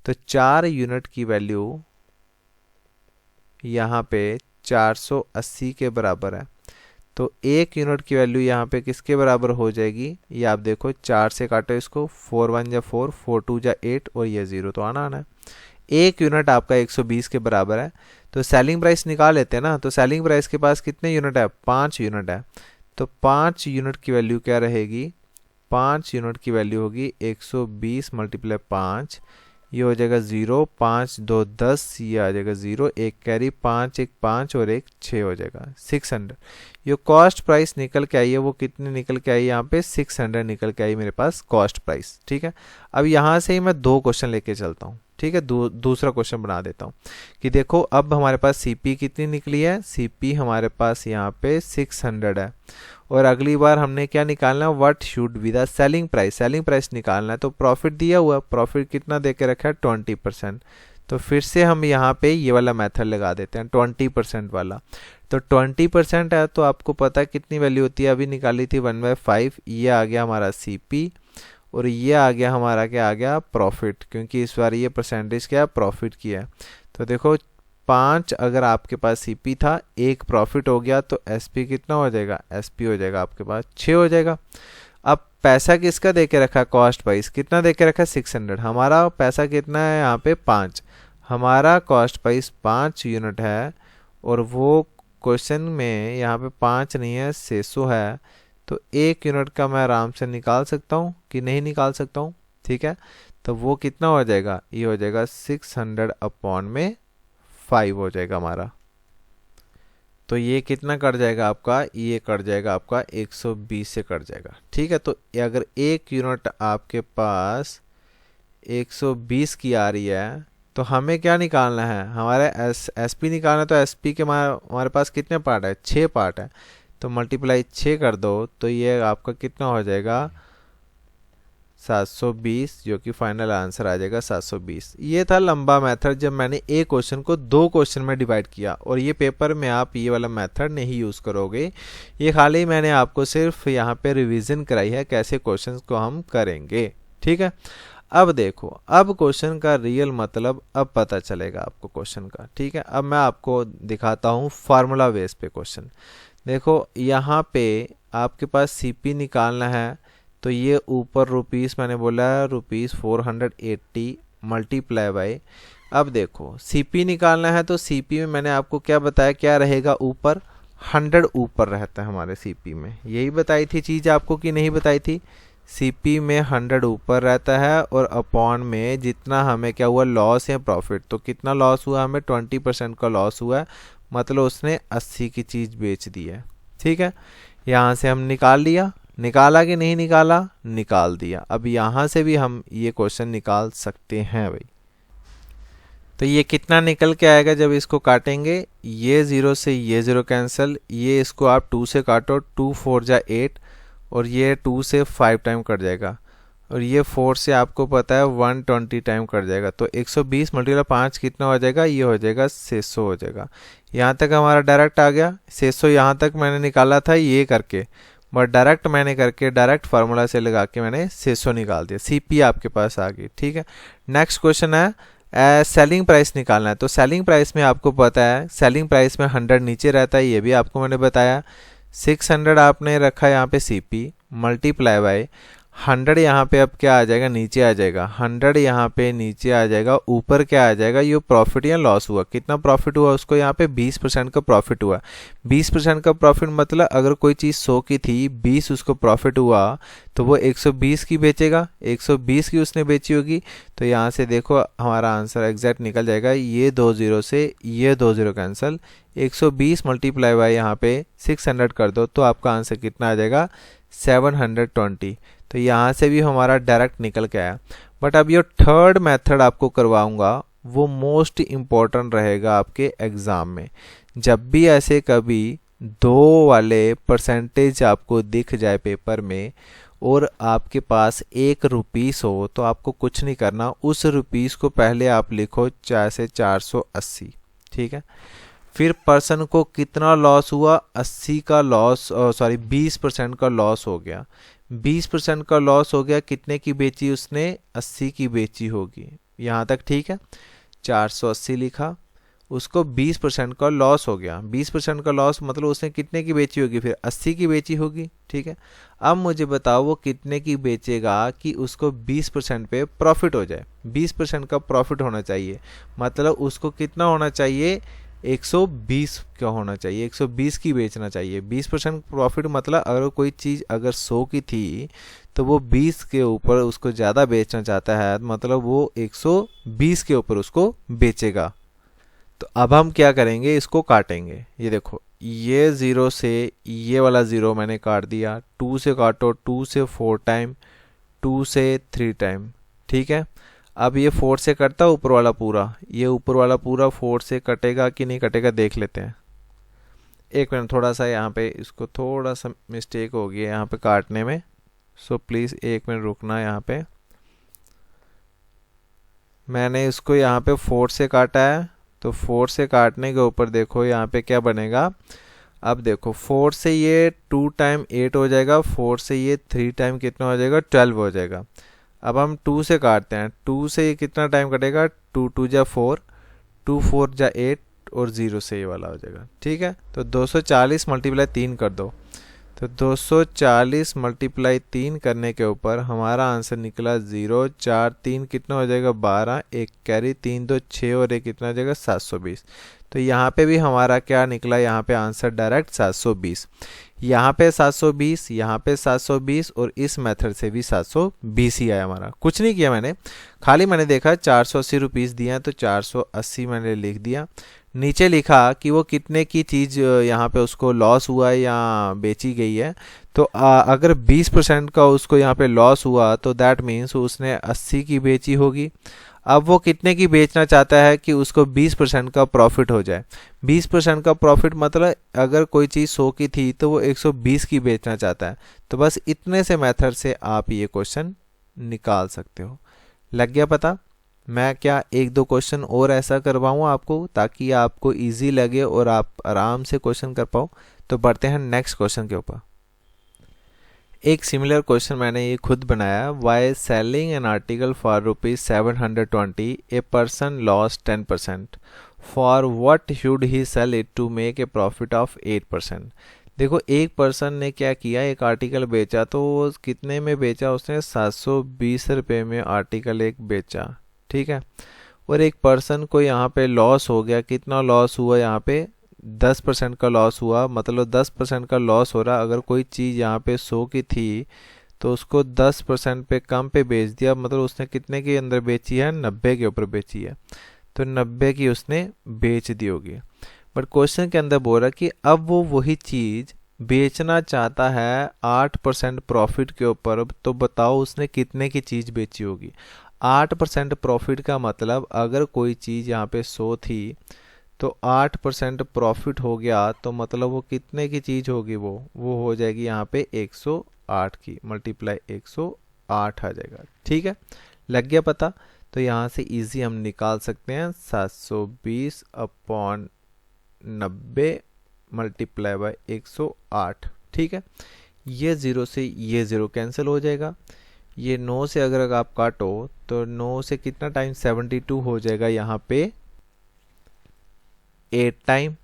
तो 4 यूनिट की वैल्यू यहाँ पे 480 के बराबर है। तो 1 यूनिट की वैल्यू यहाँ पे किसके बराबर हो जाएगी, ये आप देखो, 4 से काटो इसको, 4 1 जा 4, 4 2 जा 8, और ये 0 तो आना है। 1 यूनिट आपका 120 के बराबर है। तो सेलिंग प्राइस निकाल लेते हैं ना। तो सेलिंग प्राइस के पास कितने यूनिट है, 5 यूनिट है। तो 5 यूनिट की वैल्यू क्या रहेगी, 5 यूनिट की वैल्यू होगी 120 × 5, ये हो जाएगा 0, 5 2 10, ये आ जाएगा 0, एक कैरी, 5 1 5 और 1 6 हो जाएगा 600। ये कॉस्ट प्राइस निकल के आई है, वो कितनी निकल के आई, यहाँ पे 600 निकल के आई मेरे पास कॉस्ट प्राइस, ठीक है। अब यहाँ से ही मैं 2 क्वेश्चन लेके चलता हूँ, ठीक है, दूसरा क्वेश्चन बना देता हूँ कि देखो अब हमारे पास CP कितनी निकली है, CP हमारे पास यहाँ पे 600 है। और अगली बार हमने क्या निकालना है, what should be the selling price, selling price निकालना है। तो प्रॉफिट दिया हुआ, प्रॉफिट कितना दे के रखा है, 20%। तो फिर से हम यहाँ पे ये वाला मेथड लगा देते हैं, 20% वाला। तो 20% है तो आपको पता है कितनी वैल्यू होती है, अभी निकाली थी 1/5। ये आ गया हमारा CP, और ये आ गया हमारा क्या आ गया, प्रॉफिट, क्योंकि इस बार ये परसेंटेज क्या है, प्रॉफिट की है। तो देखो 5 अगर आपके पास CP था, 1 प्रॉफिट हो गया, तो SP कितना हो जाएगा, SP हो जाएगा आपके पास 6 हो जाएगा। अब पैसा किसका दे के रखा है, कॉस्ट प्राइस कितना दे के रखा है, 600। हमारा पैसा कितना है यहाँ पे 5, हमारा कॉस्ट प्राइस 5 यूनिट है, और वो क्वेश्चन में यहाँ पे 5 नहीं है, 600 है। तो 1 यूनिट का मैं आराम से निकाल सकता हूँ कि नहीं निकाल सकता हूँ, ठीक है। तो वो कितना हो जाएगा, ये हो जाएगा 600/5 हो जाएगा हमारा। तो ये कितना कट जाएगा आपका, ये कट जाएगा आपका 120 से कट जाएगा, ठीक है। तो अगर 1 यूनिट आपके पास 120 की आ रही है, तो हमें क्या निकालना है, हमारे SP निकालना है। तो SP के हमारे पास कितने पार्ट है, 6 पार्ट है। तो मल्टीप्लाई 6 कर दो, तो ये आपका कितना हो जाएगा, 720, जो कि फाइनल आंसर आ जाएगा 720। ये था लंबा मेथड, जब मैंने एक क्वेश्चन को 2 क्वेश्चन में डिवाइड किया। और ये पेपर में आप ये वाला मेथड नहीं यूज़ करोगे, ये खाली मैंने आपको सिर्फ यहाँ पे रिवीजन कराई है कैसे क्वेश्चंस को हम करेंगे, ठीक है। अब देखो, अब क्वेश्चन का रियल मतलब अब पता चलेगा आपको क्वेश्चन का, ठीक है। अब मैं आपको दिखाता हूँ फार्मूला बेस पे क्वेश्चन। देखो यहाँ पे आपके पास CP निकालना है, तो ये ऊपर रुपीस मैंने बोला है ₹480 मल्टीप्लाई बाय। अब देखो CP निकालना है, तो CP में मैंने आपको क्या बताया, क्या रहेगा ऊपर, 100 ऊपर रहता है हमारे CP में। यही बताई थी चीज़ आपको कि नहीं बताई थी, CP में 100 ऊपर रहता है, और अपॉन में जितना हमें क्या हुआ, लॉस या प्रॉफिट। तो कितना लॉस हुआ, हमें 20% का लॉस हुआ है, मतलब उसने 80 की चीज़ बेच दी है, ठीक है। यहाँ से हम निकाल लिया, निकाला कि नहीं निकाला, निकाल दिया। अब यहाँ से भी हम ये क्वेश्चन निकाल सकते हैं भाई। तो ये कितना निकल के आएगा जब इसको काटेंगे, ये 0 से ये 0 कैंसिल, ये इसको आप 2 से काटो, 2 4 जा 8, और ये 2 से 5 टाइम कट जाएगा। और ये 4 से आपको पता है 120 टाइम कट जाएगा, तो 120 मल्टीप्लाई 5 कितना हो जाएगा, ये हो जाएगा 600 हो जाएगा। यहाँ तक हमारा डायरेक्ट आ गया 600, यहाँ तक मैंने निकाला था ये करके, बट डायरेक्ट मैंने करके डायरेक्ट फार्मूला से लगा के मैंने 600 निकाल दिया, सीपी आपके पास आ गई। ठीक है, नेक्स्ट क्वेश्चन है सेलिंग प्राइस निकालना है। तो सेलिंग प्राइस में आपको पता है सेलिंग प्राइस में 100 नीचे रहता है, ये भी आपको मैंने बताया। 600 आपने रखा है यहाँ पे सीपी, मल्टीप्लाई बाय 100 यहाँ पे अब क्या आ जाएगा, नीचे आ जाएगा 100 यहाँ पे नीचे आ जाएगा, ऊपर क्या आ जाएगा, ये प्रॉफिट या लॉस हुआ, कितना प्रॉफिट हुआ उसको, यहाँ पे 20% का प्रॉफिट हुआ। 20% का प्रॉफिट मतलब अगर कोई चीज़ 100 की थी, 20 उसको प्रॉफिट हुआ, तो वो 120 की बेचेगा, 120 की उसने बेची होगी। तो यहाँ से देखो हमारा आंसर एग्जैक्ट निकल जाएगा, ये 2 0 से ये 2 0 कैंसिल, 120 मल्टीप्लाई बाय यहाँ पे 600 कर दो, तो आपका आंसर कितना आ जाएगा, 720। तो यहाँ से भी हमारा डायरेक्ट निकल के आया। बट अब ये थर्ड मेथड आपको करवाऊंगा, वो मोस्ट इम्पॉर्टेंट रहेगा आपके एग्ज़ाम में। जब भी ऐसे कभी 2 वाले परसेंटेज आपको दिख जाए पेपर में और आपके पास 1 रुपीस हो, तो आपको कुछ नहीं करना, उस रुपीस को पहले आप लिखो जैसे 480। ठीक है, फिर पर्सन को कितना लॉस हुआ, 80 का लॉस, सॉरी 20% का लॉस हो गया। 20% का लॉस हो गया, कितने की बेची उसने, 80 की बेची होगी, यहाँ तक ठीक है। 480 लिखा, उसको 20% का लॉस हो गया। 20% का लॉस मतलब उसने कितने की बेची होगी, फिर 80 की बेची होगी। ठीक है, अब मुझे बताओ वो कितने की बेचेगा कि उसको 20% पे प्रॉफिट हो जाए। 20% का प्रॉफिट होना चाहिए, मतलब उसको कितना होना चाहिए, 120 का होना चाहिए, 120 की बेचना चाहिए। 20% प्रॉफिट मतलब अगर कोई चीज़ अगर 100 की थी तो वो 20 के ऊपर उसको ज़्यादा बेचना चाहता है, मतलब वो 120 के ऊपर उसको बेचेगा। तो अब हम क्या करेंगे, इसको काटेंगे। ये देखो ये 0 से ये वाला 0 मैंने काट दिया, 2 से काटो, 2 से 4 टाइम, 2 से 3 टाइम। ठीक है, अब ये 4 से कटता ऊपर वाला पूरा, ये ऊपर वाला पूरा 4 से कटेगा कि नहीं कटेगा देख लेते हैं। एक मिनट, थोड़ा सा यहाँ पे इसको थोड़ा सा मिस्टेक हो गई है यहाँ पे काटने में, सो प्लीज़ 1 मिनट रुकना। यहाँ पे मैंने इसको यहाँ पे 4 से काटा है, तो 4 से काटने के ऊपर देखो यहाँ पे क्या बनेगा। अब देखो 4 से ये 2 टाइम 8 हो जाएगा, 4 से ये 3 टाइम कितना हो जाएगा, 12 हो जाएगा। अब हम 2 से काटते हैं, 2 से ये कितना टाइम कटेगा, 2 2 जा 4, 2 4 जा 8 और 0 से ये वाला हो जाएगा। ठीक है, तो 240 मल्टीप्लाई 3 कर दो, तो 240 मल्टीप्लाई 3 करने के ऊपर हमारा आंसर निकला 0 4 3 कितना हो जाएगा, 12, एक कैरी, 3 2 6 और एक कितना हो जाएगा, 720। तो यहाँ पे भी हमारा क्या निकला, यहाँ पे आंसर डायरेक्ट 720, यहाँ पे 720, यहाँ पे 720 और इस मेथड से भी 720 ही आया हमारा। कुछ नहीं किया मैंने, खाली मैंने देखा 480 रुपीज़ दिए हैं तो 480 मैंने लिख दिया। नीचे लिखा कि वो कितने की चीज़ यहाँ पे उसको लॉस हुआ है या बेची गई है। तो अगर 20% का उसको यहाँ पे लॉस हुआ तो दैट मीन्स उसने 80 की बेची होगी। अब वो कितने की बेचना चाहता है कि उसको 20% का प्रॉफिट हो जाए। 20% का प्रॉफिट मतलब अगर कोई चीज़ 100 की थी तो वो 120 की बेचना चाहता है। तो बस इतने से मेथड से आप ये क्वेश्चन निकाल सकते हो। लग गया पता? मैं क्या 1-2 क्वेश्चन और ऐसा करवाऊँ आपको ताकि आपको इजी लगे और आप आराम से क्वेश्चन कर पाओ। तो बढ़ते हैं नेक्स्ट क्वेश्चन के ऊपर। एक सिमिलर क्वेश्चन मैंने ये खुद बनाया। Why selling an article for ₹720 a person loss 10%, for what should he sell it to make a profit of 8%। देखो एक पर्सन ने क्या किया, एक आर्टिकल बेचा तो कितने में बेचा उसने, 720 रुपये में आर्टिकल एक बेचा। ठीक है, और एक पर्सन को यहाँ पे लॉस हो गया। कितना लॉस हुआ यहाँ पे, 10% का लॉस हुआ। मतलब 10% का लॉस हो रहा। अगर कोई चीज़ यहाँ पे 100 की थी तो उसको 10% पे कम पे बेच दिया। मतलब उसने कितने के अंदर बेची है, 90 के ऊपर बेची है। तो 90 की उसने बेच दी होगी। बट क्वेश्चन के अंदर बोल रहा कि अब वो वही चीज़ बेचना चाहता है 8% प्रॉफिट के ऊपर। तो बताओ उसने कितने की चीज़ बेची होगी। 8% प्रॉफिट का मतलब अगर कोई चीज़ यहाँ पे 100 थी तो 8% प्रॉफिट हो गया तो मतलब वो कितने की चीज़ होगी, वो हो जाएगी यहाँ पे 108 की, मल्टीप्लाई 8 आ जाएगा। ठीक है, लग गया पता। तो यहाँ से इजी हम निकाल सकते हैं 720/90 मल्टीप्लाई बाय 108। ठीक है, ये 0 से ये 0 कैंसिल हो जाएगा। ये 9 से अगर आप काटो तो 9 से कितना टाइम 72 हो जाएगा यहाँ पे 8 टाइम,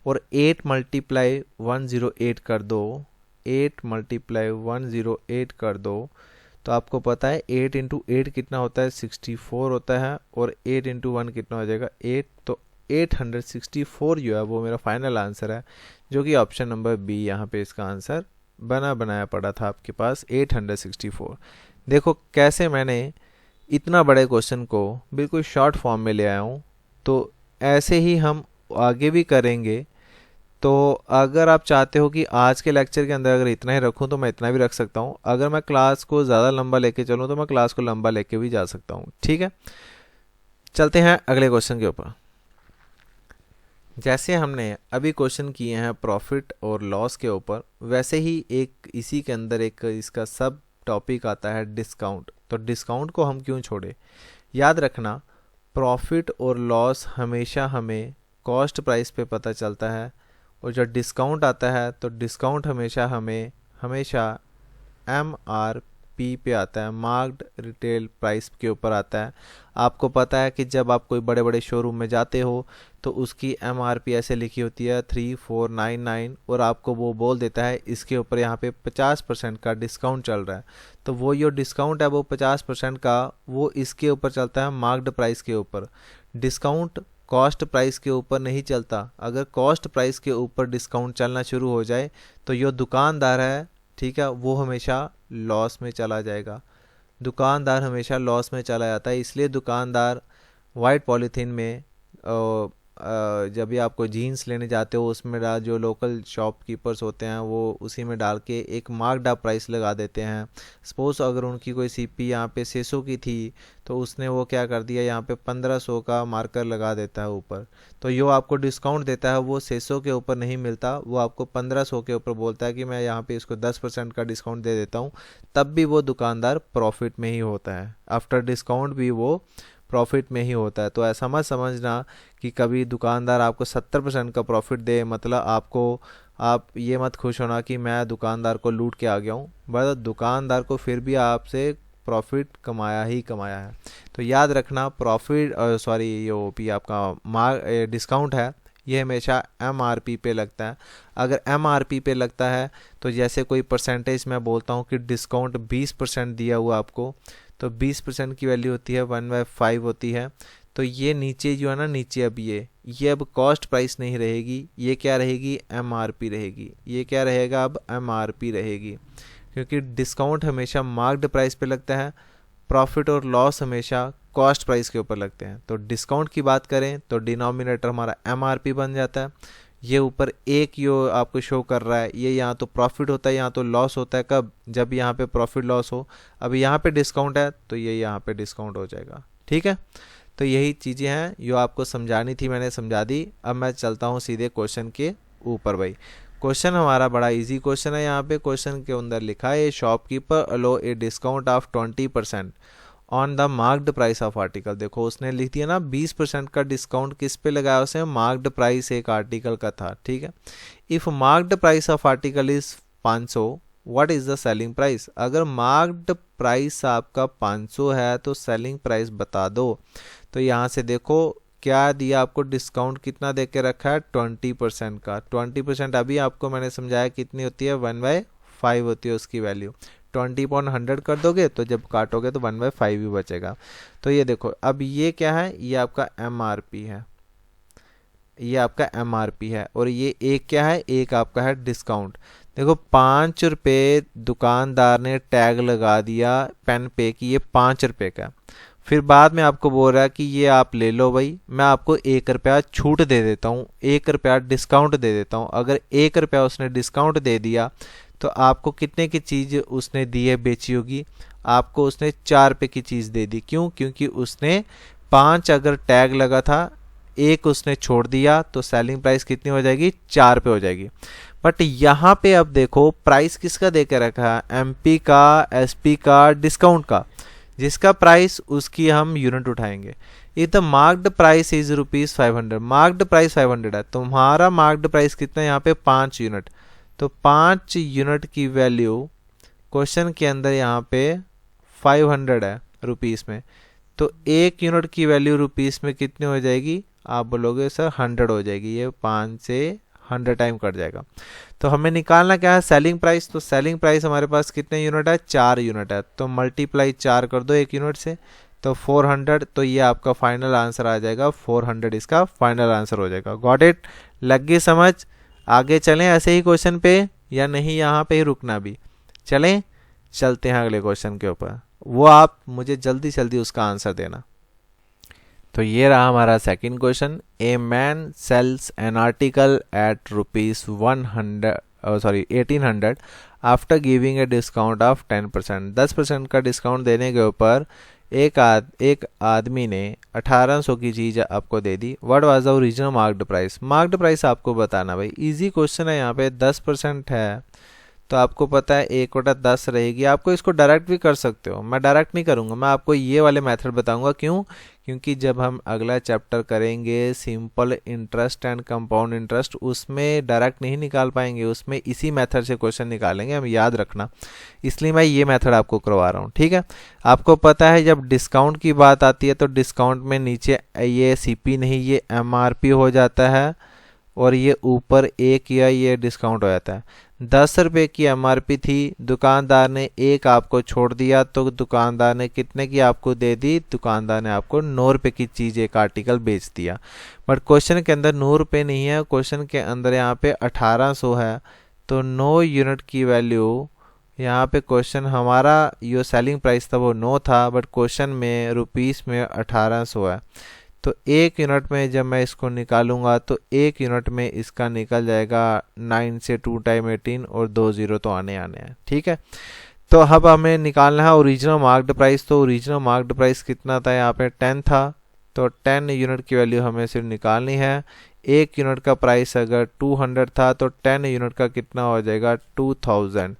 और 8 मल्टीप्लाई 108 कर दो, 8 मल्टीप्लाई 108 कर दो, तो आपको पता है 8 इंटू 8 कितना होता है 64 होता है, और 8 इंटू 1 कितना हो जाएगा 8। तो 864 जो है वो मेरा फाइनल आंसर है, जो कि ऑप्शन नंबर बी यहाँ पे इसका आंसर बनाया पड़ा था आपके पास 864। देखो कैसे मैंने इतना बड़े क्वेश्चन को बिल्कुल शॉर्ट फॉर्म में ले आया हूँ। तो ऐसे ही हम आगे भी करेंगे। तो अगर आप चाहते हो कि आज के लेक्चर के अंदर अगर इतना ही रखूं तो मैं इतना भी रख सकता हूं। अगर मैं क्लास को ज़्यादा लंबा लेके चलूं तो मैं क्लास को लंबा लेके भी जा सकता हूं। ठीक है, चलते हैं अगले क्वेश्चन के ऊपर। जैसे हमने अभी क्वेश्चन किए हैं प्रॉफिट और लॉस के ऊपर, वैसे ही एक इसी के अंदर एक इसका सब टॉपिक आता है डिस्काउंट। तो डिस्काउंट को हम क्यों छोड़े? याद रखना, प्रॉफिट और लॉस हमेशा हमें कॉस्ट प्राइस पे पता चलता है, और जब डिस्काउंट आता है तो डिस्काउंट हमेशा MRP पे आता है, मार्क्ड रिटेल प्राइस के ऊपर आता है। आपको पता है कि जब आप कोई बड़े बड़े शोरूम में जाते हो तो उसकी MRP ऐसे लिखी होती है 3499, और आपको वो बोल देता है इसके ऊपर यहाँ पे 50% का डिस्काउंट चल रहा है। तो वो जो डिस्काउंट है वो 50% का वो इसके ऊपर चलता है, मार्क्ड प्राइस के ऊपर। डिस्काउंट कॉस्ट प्राइस के ऊपर नहीं चलता। अगर कॉस्ट प्राइस के ऊपर डिस्काउंट चलना शुरू हो जाए तो जो दुकानदार है, ठीक है, वो हमेशा लॉस में चला जाएगा। दुकानदार हमेशा लॉस में चला जाता है। इसलिए दुकानदार वाइट पॉलीथीन में जब भी आपको जीन्स लेने जाते हो उसमें डाल, जो लोकल शॉपकीपर्स होते हैं वो उसी में डाल के एक मार्कड अप प्राइस लगा देते हैं। सपोज अगर उनकी कोई सीपी यहाँ पे 600 की थी तो उसने वो क्या कर दिया, यहाँ पे 1500 का मार्कर लगा देता है ऊपर। तो जो आपको डिस्काउंट देता है वो 600 के ऊपर नहीं मिलता, वो आपको 1500 के ऊपर बोलता है कि मैं यहाँ पे इसको 10% का डिस्काउंट दे देता हूँ। तब भी वो दुकानदार प्रॉफिट में ही होता है, आफ्टर डिस्काउंट भी वो प्रॉफिट में ही होता है। तो ऐसा मत समझना कि कभी दुकानदार आपको 70% का प्रॉफिट दे, मतलब आप ये मत खुश होना कि मैं दुकानदार को लूट के आ गया हूँ, बस दुकानदार को फिर भी आपसे प्रॉफिट कमाया ही कमाया है। तो याद रखना, प्रॉफिट जो भी आपका डिस्काउंट है ये हमेशा MRP पे लगता है। अगर MRP पे लगता है तो जैसे कोई परसेंटेज मैं बोलता हूँ कि डिस्काउंट 20% दिया हुआ आपको, तो 20% की वैल्यू होती है 1/5 होती है। तो ये नीचे जो है ना, नीचे अब ये अब कॉस्ट प्राइस नहीं रहेगी, ये क्या रहेगी, MRP रहेगी। ये क्या रहेगा, अब MRP रहेगी, क्योंकि डिस्काउंट हमेशा मार्क्ड प्राइस पे लगता है, प्रॉफिट और लॉस हमेशा कॉस्ट प्राइस के ऊपर लगते हैं। तो डिस्काउंट की बात करें तो डिनोमिनेटर हमारा MRP बन जाता है। ये ऊपर एक जो आपको शो कर रहा है ये यहाँ तो प्रॉफिट होता है, यहाँ तो लॉस होता है। कब? जब यहाँ पे प्रॉफिट लॉस हो। अब यहाँ पे डिस्काउंट है तो ये यहाँ पे डिस्काउंट हो जाएगा। ठीक है, तो यही चीज़ें हैं जो आपको समझानी थी, मैंने समझा दी। अब मैं चलता हूँ सीधे क्वेश्चन के ऊपर। भाई क्वेश्चन हमारा बड़ा इजी क्वेश्चन है। यहाँ पे क्वेश्चन के अंदर लिखा है, shopkeeper allow a discount of 20% on the marked price of article. देखो उसने लिख दिया ना 20% का डिस्काउंट किस पे लगाया, उसने मार्क्ड प्राइस एक आर्टिकल का था। ठीक है, if marked price of article is 500 what is the selling price. अगर मार्क्ड प्राइस आपका 500 है तो सेलिंग प्राइस बता दो। तो यहाँ से देखो क्या दिया आपको, डिस्काउंट कितना दे के रखा है 20% का। 20% अभी आपको मैंने समझाया कितनी होती है 1/5 होती है उसकी वैल्यू। 20/100 कर दोगे तो जब काटोगे तो 1/5 ही बचेगा। तो ये देखो अब ये क्या है, ये आपका MRP है, ये आपका MRP है, और ये एक क्या है, एक आपका है डिस्काउंट। देखो 5 रुपये दुकानदार ने टैग लगा दिया पेन पे कि ये 5 रुपये का। फिर बाद में आपको बोल रहा है कि ये आप ले लो भाई, मैं आपको 1 रुपया छूट दे देता हूँ, 1 रुपया डिस्काउंट दे देता हूँ। अगर 1 रुपया उसने डिस्काउंट दे दिया तो आपको कितने की चीज़ उसने दी है, बेची होगी, आपको उसने 4 रुपये की चीज़ दे दी। क्यों? क्योंकि उसने 5 अगर टैग लगा था, 1 उसने छोड़ दिया तो सेलिंग प्राइस कितनी हो जाएगी, 4 रुपये हो जाएगी। बट यहाँ पे अब देखो प्राइस किसका दे के रखा है, एमपी का, एसपी का, डिस्काउंट का, जिसका प्राइस उसकी हम यूनिट उठाएंगे। If the marked price is ₹500, marked price 500 है, तुम्हारा मार्क्ड प्राइस कितना है यहाँ पे 5 यूनिट, तो 5 यूनिट की वैल्यू क्वेश्चन के अंदर यहाँ पे 500 है रुपीस में, तो 1 यूनिट की वैल्यू रुपीस में कितनी हो जाएगी, आप बोलोगे सर 100 हो जाएगी, ये 5 से 100 टाइम कट जाएगा। तो हमें निकालना क्या है, सेलिंग प्राइस, तो सेलिंग प्राइस हमारे पास कितने यूनिट है, 4 यूनिट है, तो मल्टीप्लाई 4 कर दो 1 यूनिट से, तो 400, तो ये आपका फाइनल आंसर आ जाएगा 400, इसका फाइनल आंसर हो जाएगा। गॉट इट, लग गई समझ। आगे चलें ऐसे ही क्वेश्चन पे या नहीं, यहाँ पे ही रुकना भी, चलें चलते हैं अगले क्वेश्चन के ऊपर, वो आप मुझे जल्दी जल्दी उसका आंसर देना। तो ये रहा हमारा second question, a man sells an article at ₹1800 after giving a discount of 10%, 10% का डिस्काउंट देने के ऊपर एक आदमी ने 1800 की चीज़ आपको दे दी। What was the original marked price, marked price आपको बताना भाई, इजी क्वेश्चन है, यहाँ पे 10% है तो आपको पता है 1/10 रहेगी। आपको इसको डायरेक्ट भी कर सकते हो, मैं डायरेक्ट नहीं करूँगा, मैं आपको ये वाले मेथड बताऊँगा। क्यों, क्योंकि जब हम अगला चैप्टर करेंगे simple interest and compound interest, उसमें डायरेक्ट नहीं निकाल पाएंगे, उसमें इसी मेथड से क्वेश्चन निकालेंगे, हम याद रखना, इसलिए मैं ये मेथड आपको करवा रहा हूँ। ठीक है, आपको पता है जब डिस्काउंट की बात आती है तो डिस्काउंट में नीचे ये सीपी नहीं, ये एमआरपी हो जाता है, और ये ऊपर एक या ये डिस्काउंट हो जाता है। 10 रुपये की एमआरपी थी, दुकानदार ने एक आपको छोड़ दिया, तो दुकानदार ने कितने की आपको दे दी, दुकानदार ने आपको 9 रुपये की चीज़ एक आर्टिकल बेच दिया। बट क्वेश्चन के अंदर 9 रुपये नहीं है, क्वेश्चन के अंदर यहाँ पे 1800 है, तो 9 यूनिट की वैल्यू यहाँ पे क्वेश्चन हमारा जो सेलिंग प्राइस था वो 9 था, बट क्वेश्चन में रुपीस में 1800 है, तो 1 यूनिट में जब मैं इसको निकालूंगा तो 1 यूनिट में इसका निकल जाएगा 9 से 2 टाइम 18 और 2 जीरो तो आने हैं। ठीक है, तो अब हमें निकालना है ओरिजिनल मार्क्ड प्राइस। तो ओरिजिनल मार्क्ड प्राइस कितना था, यहाँ पे 10 था, तो 10 यूनिट की वैल्यू हमें सिर्फ निकालनी है। 1 यूनिट का प्राइस अगर 200 था तो 10 यूनिट का कितना हो जाएगा 2000।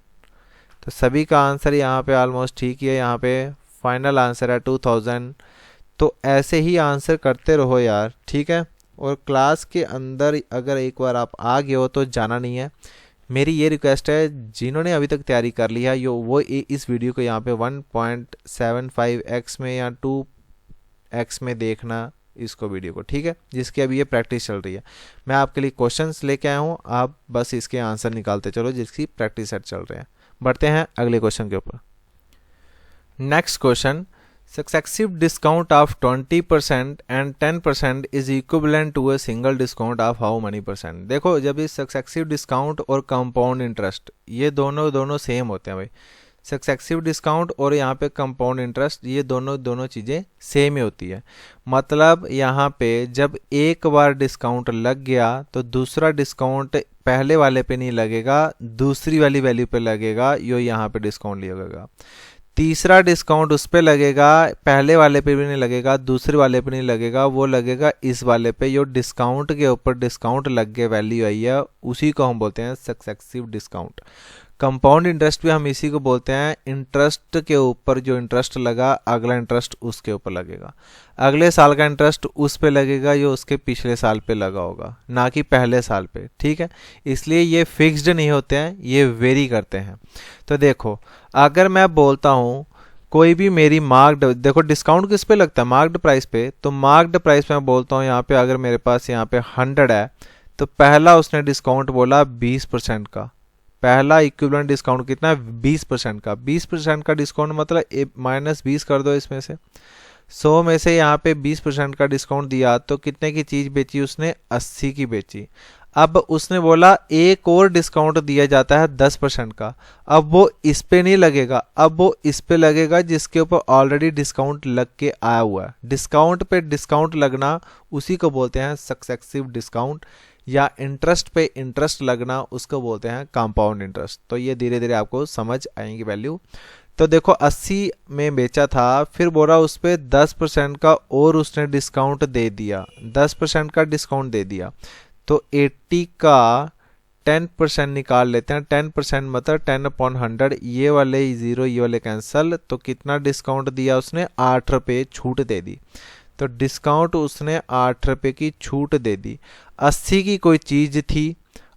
तो सभी का आंसर यहाँ पे ऑलमोस्ट ठीक ही है, यहाँ पे फाइनल आंसर है 2000। तो ऐसे ही आंसर करते रहो यार, ठीक है। और क्लास के अंदर अगर एक बार आप आ गए हो तो जाना नहीं है। मेरी ये रिक्वेस्ट है, जिन्होंने अभी तक तैयारी कर ली है वो इस वीडियो को यहाँ पे 1.75x में या 2x में देखना इसको वीडियो को, ठीक है, जिसकी अभी ये प्रैक्टिस चल रही है। मैं आपके लिए क्वेश्चंस लेके आया हूँ, आप बस इसके आंसर निकालते चलो जिसकी प्रैक्टिस सेट चल रहे हैं। बढ़ते हैं अगले क्वेश्चन के ऊपर। Next question, successive discount of 20% and 10% is equivalent to a single discount of how many percent। देखो जब इस सक्सेसिव डिस्काउंट और कंपाउंड इंटरेस्ट ये दोनों सेम होते हैं भाई, सक्सेसिव डिस्काउंट और यहाँ पे कंपाउंड इंटरेस्ट ये दोनों चीज़ें सेम ही होती है। मतलब यहाँ पे जब एक बार डिस्काउंट लग गया तो दूसरा डिस्काउंट पहले वाले पे नहीं लगेगा, दूसरी वाली वैल्यू पे लगेगा, यो यहाँ पे डिस्काउंट लगेगा। तीसरा डिस्काउंट उस पे लगेगा, पहले वाले पे भी नहीं लगेगा, दूसरे वाले पे नहीं लगेगा, वो लगेगा इस वाले पे। जो डिस्काउंट के ऊपर डिस्काउंट लग के वैल्यू आई है उसी को हम बोलते हैं सक्सेसिव डिस्काउंट। कंपाउंड इंटरेस्ट भी हम इसी को बोलते हैं, इंटरेस्ट के ऊपर जो इंटरेस्ट लगा अगला इंटरेस्ट उसके ऊपर लगेगा, अगले साल का इंटरेस्ट उस पे लगेगा जो उसके पिछले साल पे लगा होगा, ना कि पहले साल पे, ठीक है। इसलिए ये फिक्स्ड नहीं होते हैं, ये वेरी करते हैं। तो देखो अगर मैं बोलता हूँ कोई भी मेरी मार्क्ड, देखो डिस्काउंट किस पे लगता है, मार्क्ड प्राइस पे, तो मार्क्ड प्राइस में बोलता हूँ यहाँ पे अगर मेरे पास यहाँ पे 100 है तो पहला उसने डिस्काउंट बोला 20% का, पहला इक्विवेलेंट डिस्काउंट कितना है 20% का। 20% का डिस्काउंट मतलब -20 कर दो इसमें से, 100 में से यहाँ पे 20% का डिस्काउंट दिया तो कितने की चीज़ बेची उसने, 80 की बेची। अब उसने बोला एक और डिस्काउंट दिया जाता है 10% का, अब वो इस पे नहीं लगेगा, अब वो इस पे लगेगा जिसके ऊपर ऑलरेडी डिस्काउंट लग के आया हुआ है। डिस्काउंट पे डिस्काउंट लगना उसी को बोलते हैं सक्सेसिव डिस्काउंट, या इंटरेस्ट पे इंटरेस्ट लगना उसको बोलते हैं कंपाउंड इंटरेस्ट। तो ये धीरे धीरे आपको समझ आएंगी वैल्यू। तो देखो 80 में बेचा था, फिर बोला उस पर 10% का और उसने डिस्काउंट दे दिया, 10% का डिस्काउंट दे दिया, तो 80 का 10% निकाल लेते हैं। 10% मतलब 10/100, ये वाले 0 ये वाले कैंसल, तो कितना डिस्काउंट दिया उसने, 8 रुपये छूट दे दी। तो डिस्काउंट उसने 8 रुपये की छूट दे दी। 80 की कोई चीज़ थी,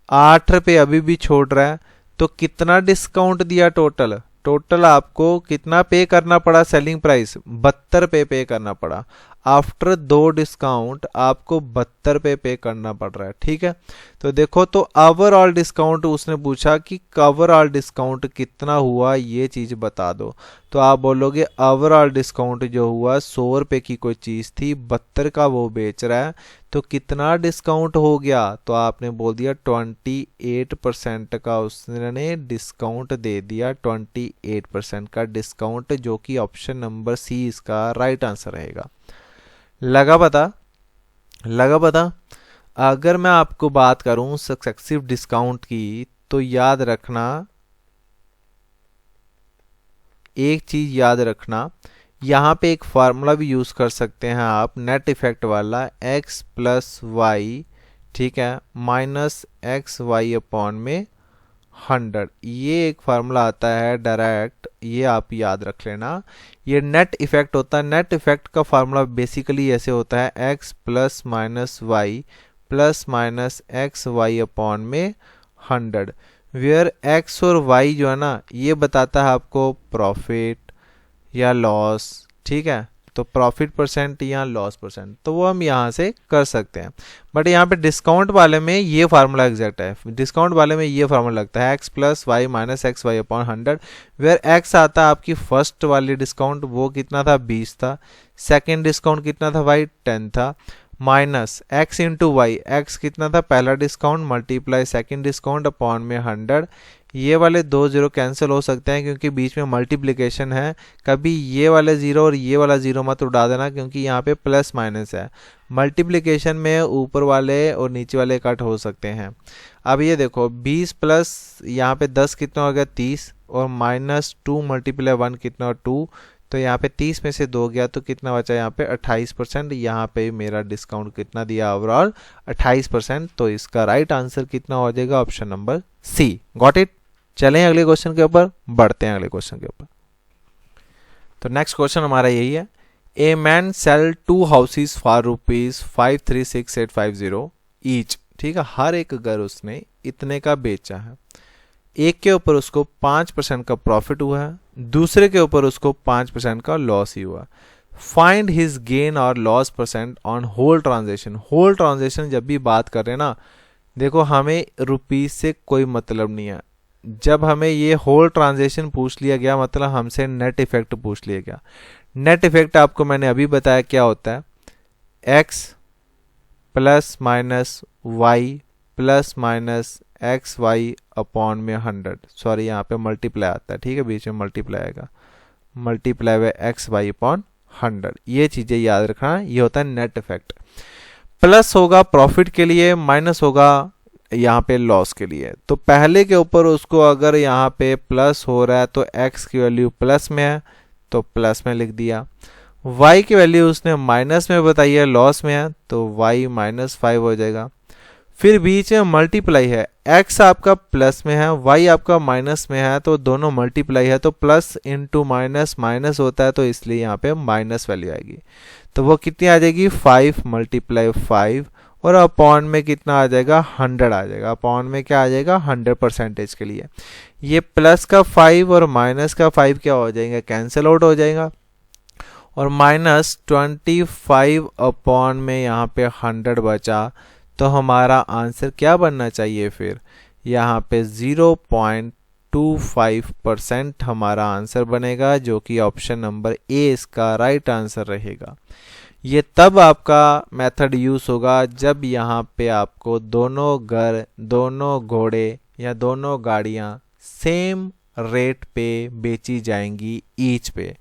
8 रुपये अभी भी छोड़ रहा है, तो कितना डिस्काउंट दिया टोटल, टोटल आपको कितना पे करना पड़ा, सेलिंग प्राइस 72 रुपये पे करना पड़ा। आफ्टर 2 डिस्काउंट आपको 72 रुपये पे करना पड़ रहा है, ठीक है। तो देखो, तो ओवरऑल डिस्काउंट उसने पूछा कि ओवरऑल डिस्काउंट कितना हुआ, ये चीज़ बता दो। तो आप बोलोगे ओवरऑल डिस्काउंट जो हुआ 100 रुपये की कोई चीज़ थी, 72 का वो बेच रहा है, तो कितना डिस्काउंट हो गया, तो आपने बोल दिया 28% का उसने डिस्काउंट दे दिया। 28% का डिस्काउंट, जो कि ऑप्शन नंबर सी इसका राइट आंसर रहेगा। लगा पता, लगा पता। अगर मैं आपको बात करूं सक्सेसिव डिस्काउंट की, तो याद रखना, एक चीज याद रखना, यहाँ पे एक फार्मूला भी यूज कर सकते हैं आप, नेट इफेक्ट वाला, x प्लस वाई, ठीक है, माइनस एक्स वाई अपॉन में 100, ये एक फार्मूला आता है डायरेक्ट, ये आप याद रख लेना। ये नेट इफेक्ट होता है। नेट इफेक्ट का फार्मूला बेसिकली ऐसे होता है, x plus minus y plus minus x y upon में 100, वेयर x और y जो है ना, ये बताता है आपको प्रॉफिट या लॉस, ठीक है। तो प्रॉफिट परसेंट या लॉस परसेंट, तो वो हम यहाँ से कर सकते हैं। बट यहाँ पे डिस्काउंट वाले में ये फार्मूला एग्जैक्ट है, डिस्काउंट वाले में ये फार्मूला लगता है, x plus y minus x y upon 100, where x आता है आपकी फर्स्ट वाली डिस्काउंट, वो कितना था, 20 था। सेकेंड डिस्काउंट कितना था भाई, 10 था, minus x into y, x कितना था पहला discount, multiply second discount upon में 100। ये वाले 2 0 कैंसिल हो सकते हैं क्योंकि बीच में मल्टीप्लिकेशन है। कभी ये वाले 0 और ये वाला 0 मत उड़ा देना, क्योंकि यहाँ पे प्लस माइनस है। मल्टीप्लिकेशन में ऊपर वाले और नीचे वाले कट हो सकते हैं। अब ये देखो, 20 प्लस यहाँ पे 10 कितना हो गया, 30, और माइनस 2 मल्टीप्लाई 1 कितना, 2, तो यहाँ पे 30 में से 2 गया तो कितना बचा, यहाँ पे 28%। यहाँ पे मेरा डिस्काउंट कितना दिया, ओवरऑल 28%। तो इसका राइट आंसर कितना हो जाएगा, option number C. Got it. चलें अगले क्वेश्चन के ऊपर, बढ़ते हैं अगले क्वेश्चन के ऊपर। तो नेक्स्ट क्वेश्चन हमारा यही है, a man sell 2 houses for ₹536850 each, ठीक है। हर एक घर उसने इतने का बेचा है। एक के ऊपर उसको 5% का प्रॉफिट हुआ है, दूसरे के ऊपर उसको 5% का लॉस ही हुआ। फाइंड हिज गेन और loss percent on whole transaction. Whole transaction जब भी बात कर रहे हैं ना, देखो हमें रुपीज से कोई मतलब नहीं है। जब हमें ये होल ट्रांजेक्शन पूछ लिया गया, मतलब हमसे नेट इफेक्ट पूछ लिया गया। नेट इफेक्ट आपको मैंने अभी बताया क्या होता है, x plus minus y plus minus x y upon में 100, सॉरी यहाँ पे मल्टीप्लाई आता है, ठीक है, बीच में मल्टीप्लाई आएगा, multiply by x y upon 100। ये चीजें याद रखना, ये होता है नेट इफेक्ट। प्लस होगा प्रॉफिट के लिए, माइनस होगा यहाँ पे लॉस के लिए। तो पहले के ऊपर उसको अगर यहाँ पे प्लस हो रहा है तो x की वैल्यू प्लस में है तो प्लस में लिख दिया, y की वैल्यू उसने माइनस में बताई है, लॉस में है, तो y -5 हो जाएगा। फिर बीच में मल्टीप्लाई है, x आपका प्लस में है, y आपका माइनस में है, तो दोनों मल्टीप्लाई है, तो प्लस इंटू माइनस माइनस होता है, तो इसलिए यहाँ पे माइनस वैल्यू आएगी। तो वो कितनी आ जाएगी, 5 × 5, और अपॉन में कितना आ जाएगा, 100 आ जाएगा। अपॉन में क्या आ जाएगा, 100% के लिए। ये प्लस का 5 और माइनस का 5 क्या हो जाएगा, कैंसिल आउट हो जाएगा, और -25 अपॉन में यहाँ पे 100 बचा। तो हमारा आंसर क्या बनना चाहिए, फिर यहाँ पे 0.25% हमारा आंसर बनेगा, जो कि ऑप्शन नंबर ए इसका राइट आंसर रहेगा। ये तब आपका मेथड यूज होगा जब यहाँ पे आपको दोनों घर, दोनों घोड़े या दोनों गाड़ियाँ सेम रेट पे बेची जाएंगी ईच पे,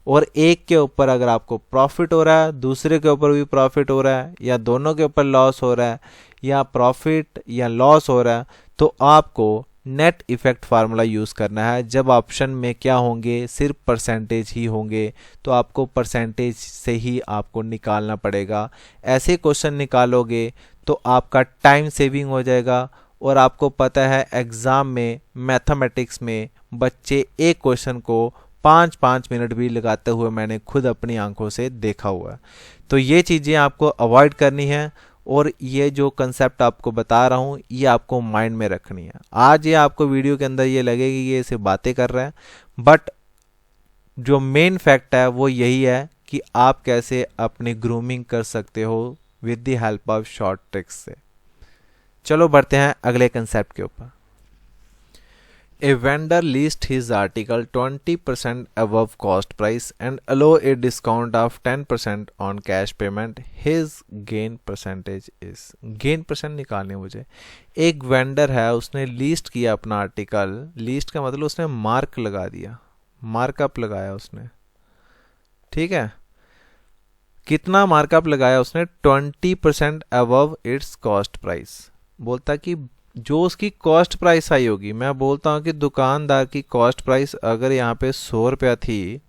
और एक के ऊपर अगर आपको प्रॉफिट हो रहा है, दूसरे के ऊपर भी प्रॉफिट हो रहा है, या दोनों के ऊपर लॉस हो रहा है, या प्रॉफिट या लॉस हो रहा है, तो आपको नेट इफेक्ट फार्मूला यूज करना है। जब ऑप्शन में क्या होंगे, सिर्फ परसेंटेज ही होंगे, तो आपको परसेंटेज से ही आपको निकालना पड़ेगा। ऐसे क्वेश्चन निकालोगे तो आपका टाइम सेविंग हो जाएगा और आपको पता है एग्ज़ाम में मैथमेटिक्स में बच्चे एक क्वेश्चन को 5-5 मिनट भी लगाते हुए मैंने खुद अपनी आंखों से देखा हुआ है। तो ये चीज़ें आपको अवॉइड करनी है और ये जो कंसेप्ट आपको बता रहा हूँ ये आपको माइंड में रखनी है। आज ये आपको वीडियो के अंदर ये लगेगी कि ये सिर्फ बातें कर रहा है, बट जो मेन फैक्ट है वो यही है कि आप कैसे अपनी ग्रूमिंग कर सकते हो with the help of short tricks से। चलो बढ़ते हैं अगले कंसेप्ट के ऊपर। A vendor list his article 20% above cost price and allow a discount of 10% on cash payment. His gain percentage is, gain percent निकालनी है मुझे। एक वेंडर है, उसने लिस्ट किया अपना आर्टिकल, लिस्ट का मतलब उसने मार्क लगा दिया, मार्कअप लगाया उसने, ठीक है। कितना मार्कअप लगाया उसने? 20% अबव इट्स कॉस्ट प्राइस। बोलता कि जो उसकी कॉस्ट प्राइस आई होगी, मैं बोलता हूँ कि दुकानदार की कॉस्ट प्राइस अगर यहाँ पे 100 रुपया थी,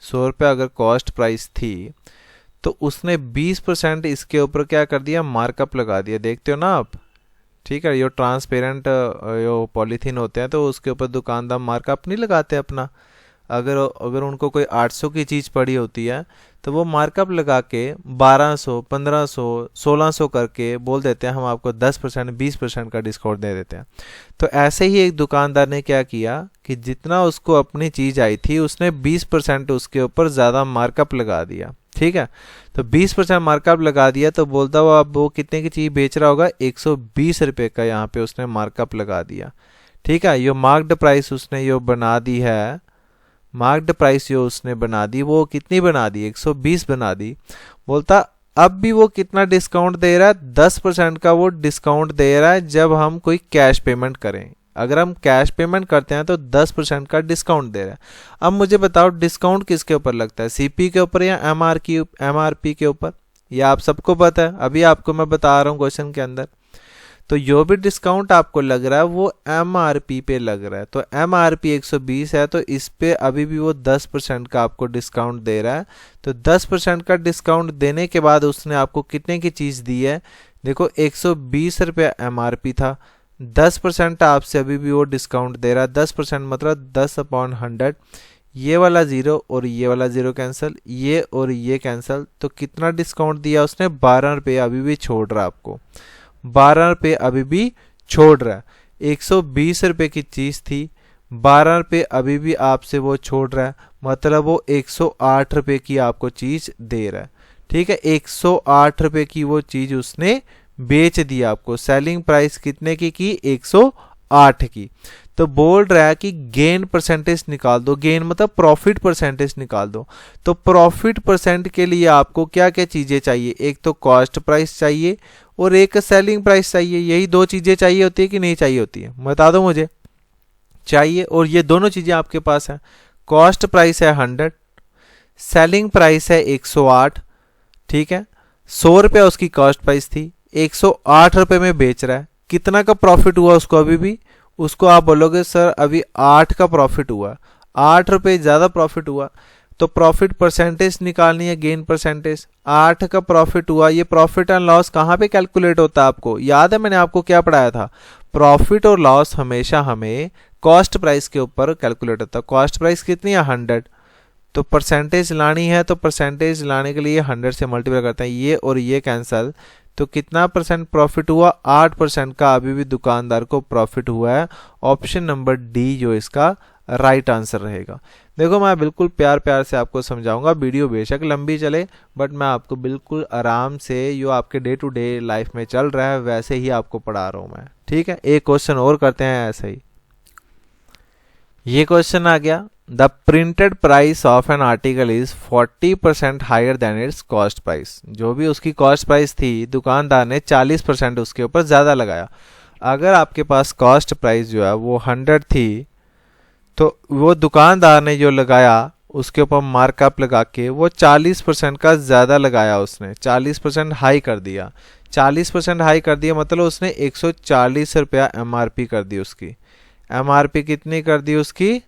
100 रुपया अगर कॉस्ट प्राइस थी, तो उसने 20% इसके ऊपर क्या कर दिया? मार्कअप लगा दिया। देखते हो ना आप, ठीक है। ये ट्रांसपेरेंट जो पॉलीथीन होते हैं तो उसके ऊपर दुकानदार मार्कअप नहीं लगाते अपना। अगर उनको कोई 800 की चीज़ पड़ी होती है तो वो मार्कअप लगा के 1200, 1500, 1600 करके बोल देते हैं हम आपको 10%, 20% का डिस्काउंट दे देते हैं। तो ऐसे ही एक दुकानदार ने क्या किया कि जितना उसको अपनी चीज़ आई थी उसने 20% उसके ऊपर ज़्यादा मार्कअप लगा दिया, ठीक है। तो 20% मार्कअप लगा दिया तो बोलता हुआ अब वो कितने की चीज़ बेच रहा होगा? 120 रुपये का यहाँ पे उसने मार्कअप लगा दिया, ठीक है। ये मार्क्ड प्राइस उसने यो बना दी है, मार्क्ड प्राइस जो उसने बना दी वो कितनी बना दी? 120 बना दी। बोलता अब भी वो कितना डिस्काउंट दे रहा है? 10% का वो डिस्काउंट दे रहा है जब हम कोई कैश पेमेंट करें। अगर हम कैश पेमेंट करते हैं तो 10% का डिस्काउंट दे रहा है। अब मुझे बताओ डिस्काउंट किसके ऊपर लगता है? सीपी के ऊपर या एमआरपी के ऊपर? या आप सबको पता है, अभी आपको मैं बता रहा हूँ क्वेश्चन के अंदर। तो जो भी डिस्काउंट आपको लग रहा है वो एमआरपी पे लग रहा है। तो एमआरपी 120 है तो इस पे अभी भी वो 10% का आपको डिस्काउंट दे रहा है। तो 10% का डिस्काउंट देने के बाद उसने आपको कितने की चीज़ दी है? देखो 120 रुपया एमआरपी था, 10% आपसे अभी भी वो डिस्काउंट दे रहा है। 10% मतलब 10/100। ये वाला ज़ीरो और ये वाला ज़ीरो कैंसिल, ये और ये कैंसिल। तो कितना डिस्काउंट दिया उसने? 12 रुपये अभी भी छोड़ रहा है आपको, 12 रुपये अभी भी छोड़ रहा है। 120 रुपये की चीज़ थी, 12 रुपये अभी भी आपसे वो छोड़ रहा है, मतलब वो 108 रुपये की आपको चीज़ दे रहा है, ठीक है। 108 रुपये की वो चीज़ उसने बेच दी आपको। सेलिंग प्राइस कितने की? 108 की। तो बोल रहा है कि गेन परसेंटेज निकाल दो। गेन मतलब प्रॉफिट परसेंटेज निकाल दो। तो प्रॉफिट परसेंट के लिए आपको क्या क्या चीज़ें चाहिए? एक तो कॉस्ट प्राइस चाहिए और एक सेलिंग प्राइस चाहिए। यही दो चीज़ें चाहिए होती है कि नहीं चाहिए होती है? बता दो मुझे। चाहिए, और ये दोनों चीज़ें आपके पास हैं। कॉस्ट प्राइस है 100, सेलिंग प्राइस है 108, ठीक है। 100 रुपये उसकी कॉस्ट प्राइस थी, 108 रुपये में बेच रहा है। कितना का प्रॉफिट हुआ उसको? अभी भी उसको आप बोलोगे सर अभी 8 का प्रॉफिट हुआ, 8 रुपये ज़्यादा प्रॉफिट हुआ। तो प्रॉफिट परसेंटेज निकालनी है, गेन परसेंटेज। 8 का प्रॉफिट हुआ। ये प्रॉफिट एंड लॉस कहाँ पे कैलकुलेट होता है? आपको याद है मैंने आपको क्या पढ़ाया था? प्रॉफिट और लॉस हमेशा हमें कॉस्ट प्राइस के ऊपर कैलकुलेट होता है। कॉस्ट प्राइस कितनी है? 100। तो परसेंटेज लानी है तो परसेंटेज लाने के लिए 100 से मल्टीप्लाई करते हैं, ये और ये कैंसिल। तो कितना परसेंट प्रॉफिट हुआ? 8% का अभी भी दुकानदार को प्रॉफिट हुआ है। ऑप्शन नंबर डी जो इसका राइट आंसर रहेगा। देखो मैं बिल्कुल प्यार प्यार से आपको समझाऊंगा, वीडियो बेशक लंबी चले बट मैं आपको बिल्कुल आराम से जो आपके डे टू डे लाइफ में चल रहा है वैसे ही आपको पढ़ा रहा हूँ मैं, ठीक है। एक क्वेश्चन और करते हैं ऐसे ही। ये क्वेश्चन आ गया, the printed price of an article is 40% higher than its cost price. जो भी उसकी कॉस्ट प्राइस थी दुकानदार ने 40% उसके ऊपर ज़्यादा लगाया। अगर आपके पास कॉस्ट प्राइस जो है वो 100 थी तो वो दुकानदार ने जो लगाया उसके ऊपर मार्कअप लगा के वो 40% का ज़्यादा लगाया, उसने 40% हाई कर दिया। 40% हाई कर दिया मतलब उसने 140 रुपया एमआरपी कर दी उसकी। एमआरपी कितनी कर दी उसकी?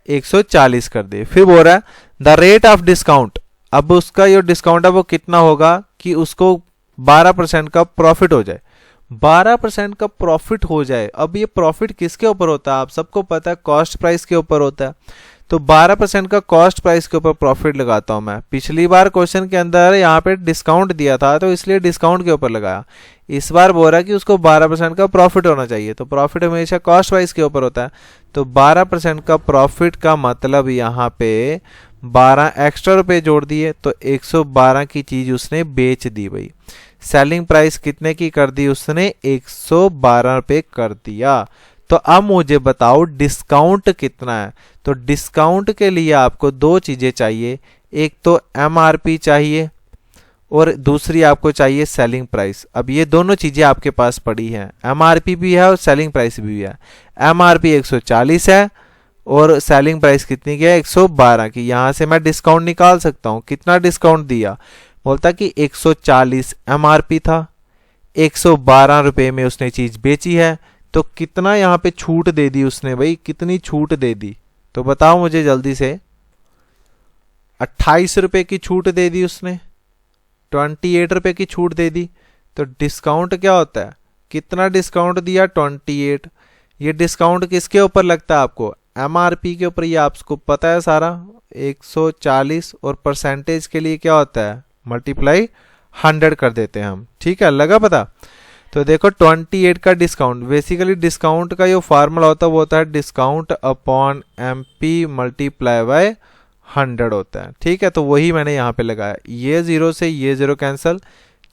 140 कर दी। फिर बोल रहा है द रेट ऑफ डिस्काउंट। अब उसका जो डिस्काउंट है वो कितना होगा कि उसको 12% का प्रॉफिट हो जाए। 12% का प्रॉफिट हो जाए। अब ये प्रॉफिट किसके ऊपर होता है, आप सबको पता है, कॉस्ट प्राइस के ऊपर होता है। तो 12% का कॉस्ट प्राइस के ऊपर प्रॉफिट लगाता हूं मैं। पिछली बार क्वेश्चन के अंदर यहाँ पे डिस्काउंट दिया था तो इसलिए डिस्काउंट के ऊपर लगाया। इस बार बोल रहा है कि उसको 12% का प्रॉफिट होना चाहिए, तो प्रॉफिट हमेशा कॉस्ट प्राइस के ऊपर होता है। तो 12% का प्रॉफिट का मतलब यहाँ पे 12 एक्स्ट्रा रुपए जोड़ दिए, तो 112 की चीज उसने बेच दी भाई। सेलिंग प्राइस कितने की कर दी उसने, 112 रुपए कर दिया। तो अब मुझे बताओ डिस्काउंट कितना है। तो डिस्काउंट के लिए आपको दो चीजें चाहिए, एक तो एमआरपी चाहिए और दूसरी आपको चाहिए सेलिंग प्राइस। अब ये दोनों चीजें आपके पास पड़ी हैं, एमआरपी भी है और सेलिंग प्राइस भी है। एमआरपी 140 है और सेलिंग प्राइस कितनी की है, 112 की। यहां से मैं डिस्काउंट निकाल सकता हूं। कितना डिस्काउंट दिया, बोलता कि 140 एमआरपी था, 112 रुपए में उसने चीज बेची है, तो कितना यहाँ पे छूट दे दी उसने भाई, कितनी छूट दे दी, तो बताओ मुझे जल्दी से। 28 रुपए की छूट दे दी उसने, 28 रुपए की छूट दे दी। तो डिस्काउंट क्या होता है, कितना डिस्काउंट दिया, 28। ये डिस्काउंट किसके ऊपर लगता है आपको, एमआरपी के ऊपर। ये आपको पता है सारा, 140 और परसेंटेज के लिए क्या होता है, मल्टीप्लाई 100 कर देते हैं हम। ठीक है, लगा पता। तो देखो 28 का डिस्काउंट, बेसिकली डिस्काउंट का जो फार्मूला होता है वो होता है discount upon MP multiply by 100 होता है। ठीक है, तो वही मैंने यहाँ पे लगाया। ये 0 से ये 0 कैंसिल,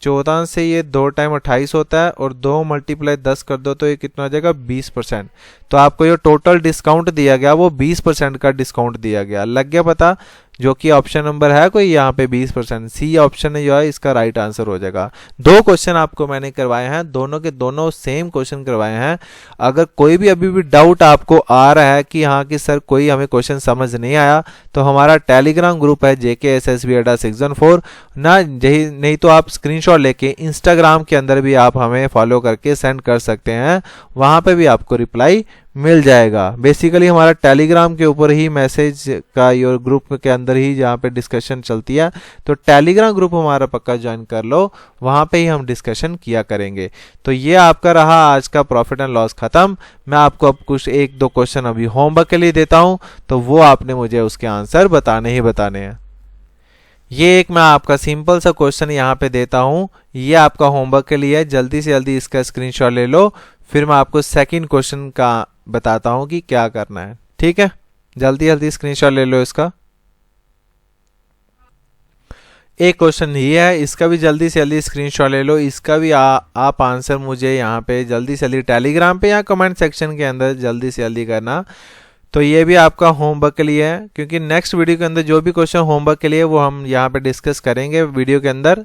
14 से ये 2 टाइम 28 होता है और 2 मल्टीप्लाई 10 कर दो तो ये कितना हो जाएगा, 20%। तो आपको ये टोटल डिस्काउंट दिया गया वो 20% का डिस्काउंट दिया गया। लग गया पता, जो कि ऑप्शन नंबर है कोई यहाँ पे 20%, सी ऑप्शन जो है इसका राइट आंसर हो जाएगा। दो क्वेश्चन आपको मैंने करवाए हैं, दोनों के दोनों सेम क्वेश्चन करवाए हैं। अगर कोई भी अभी भी डाउट आपको आ रहा है कि हाँ कि सर कोई हमें क्वेश्चन समझ नहीं आया, तो हमारा टेलीग्राम ग्रुप है JKSSB-614 ना, यही नहीं तो आप स्क्रीनशॉट लेके इंस्टाग्राम के अंदर भी आप हमें फॉलो करके सेंड कर सकते हैं, वहां पे भी आपको रिप्लाई मिल जाएगा। बेसिकली हमारा टेलीग्राम के ऊपर ही मैसेज का योर ग्रुप के अंदर ही जहाँ पे डिस्कशन चलती है, तो टेलीग्राम ग्रुप हमारा पक्का ज्वाइन कर लो, वहां पे ही हम डिस्कशन किया करेंगे। तो ये आपका रहा आज का प्रॉफिट एंड लॉस खत्म। मैं आपको अब कुछ 1-2 क्वेश्चन अभी होमवर्क के लिए देता हूं, तो वो आपने मुझे उसके आंसर बताने ही बताने हैं। ये एक मैं आपका सिंपल सा क्वेश्चन यहाँ पे देता हूँ, ये आपका होमवर्क के लिए है, जल्दी से जल्दी इसका स्क्रीनशॉट ले लो, फिर मैं आपको सेकंड क्वेश्चन का बताता हूँ कि क्या करना है। ठीक है, जल्दी जल्दी स्क्रीनशॉट ले लो इसका। एक क्वेश्चन ये है, इसका भी जल्दी से जल्दी स्क्रीनशॉट ले लो। इसका भी आप आंसर मुझे यहाँ पे जल्दी से जल्दी टेलीग्राम पे या कमेंट सेक्शन के अंदर जल्दी से जल्दी करना। तो ये भी आपका होमवर्क के लिए है, क्योंकि नेक्स्ट वीडियो के अंदर जो भी क्वेश्चन होमवर्क के लिए वो हम यहाँ पे डिस्कस करेंगे वीडियो के अंदर।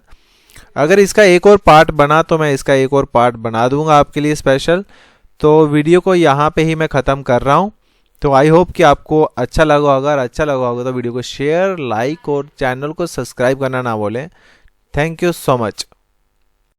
अगर इसका एक और पार्ट बना तो मैं इसका एक और पार्ट बना दूंगा आपके लिए स्पेशल। तो वीडियो को यहाँ पे ही मैं ख़त्म कर रहा हूँ। तो आई होप कि आपको अच्छा लगा होगा, अगर अच्छा लगा होगा तो वीडियो को शेयर, लाइक और चैनल को सब्सक्राइब करना ना भूलें। Thank you so much.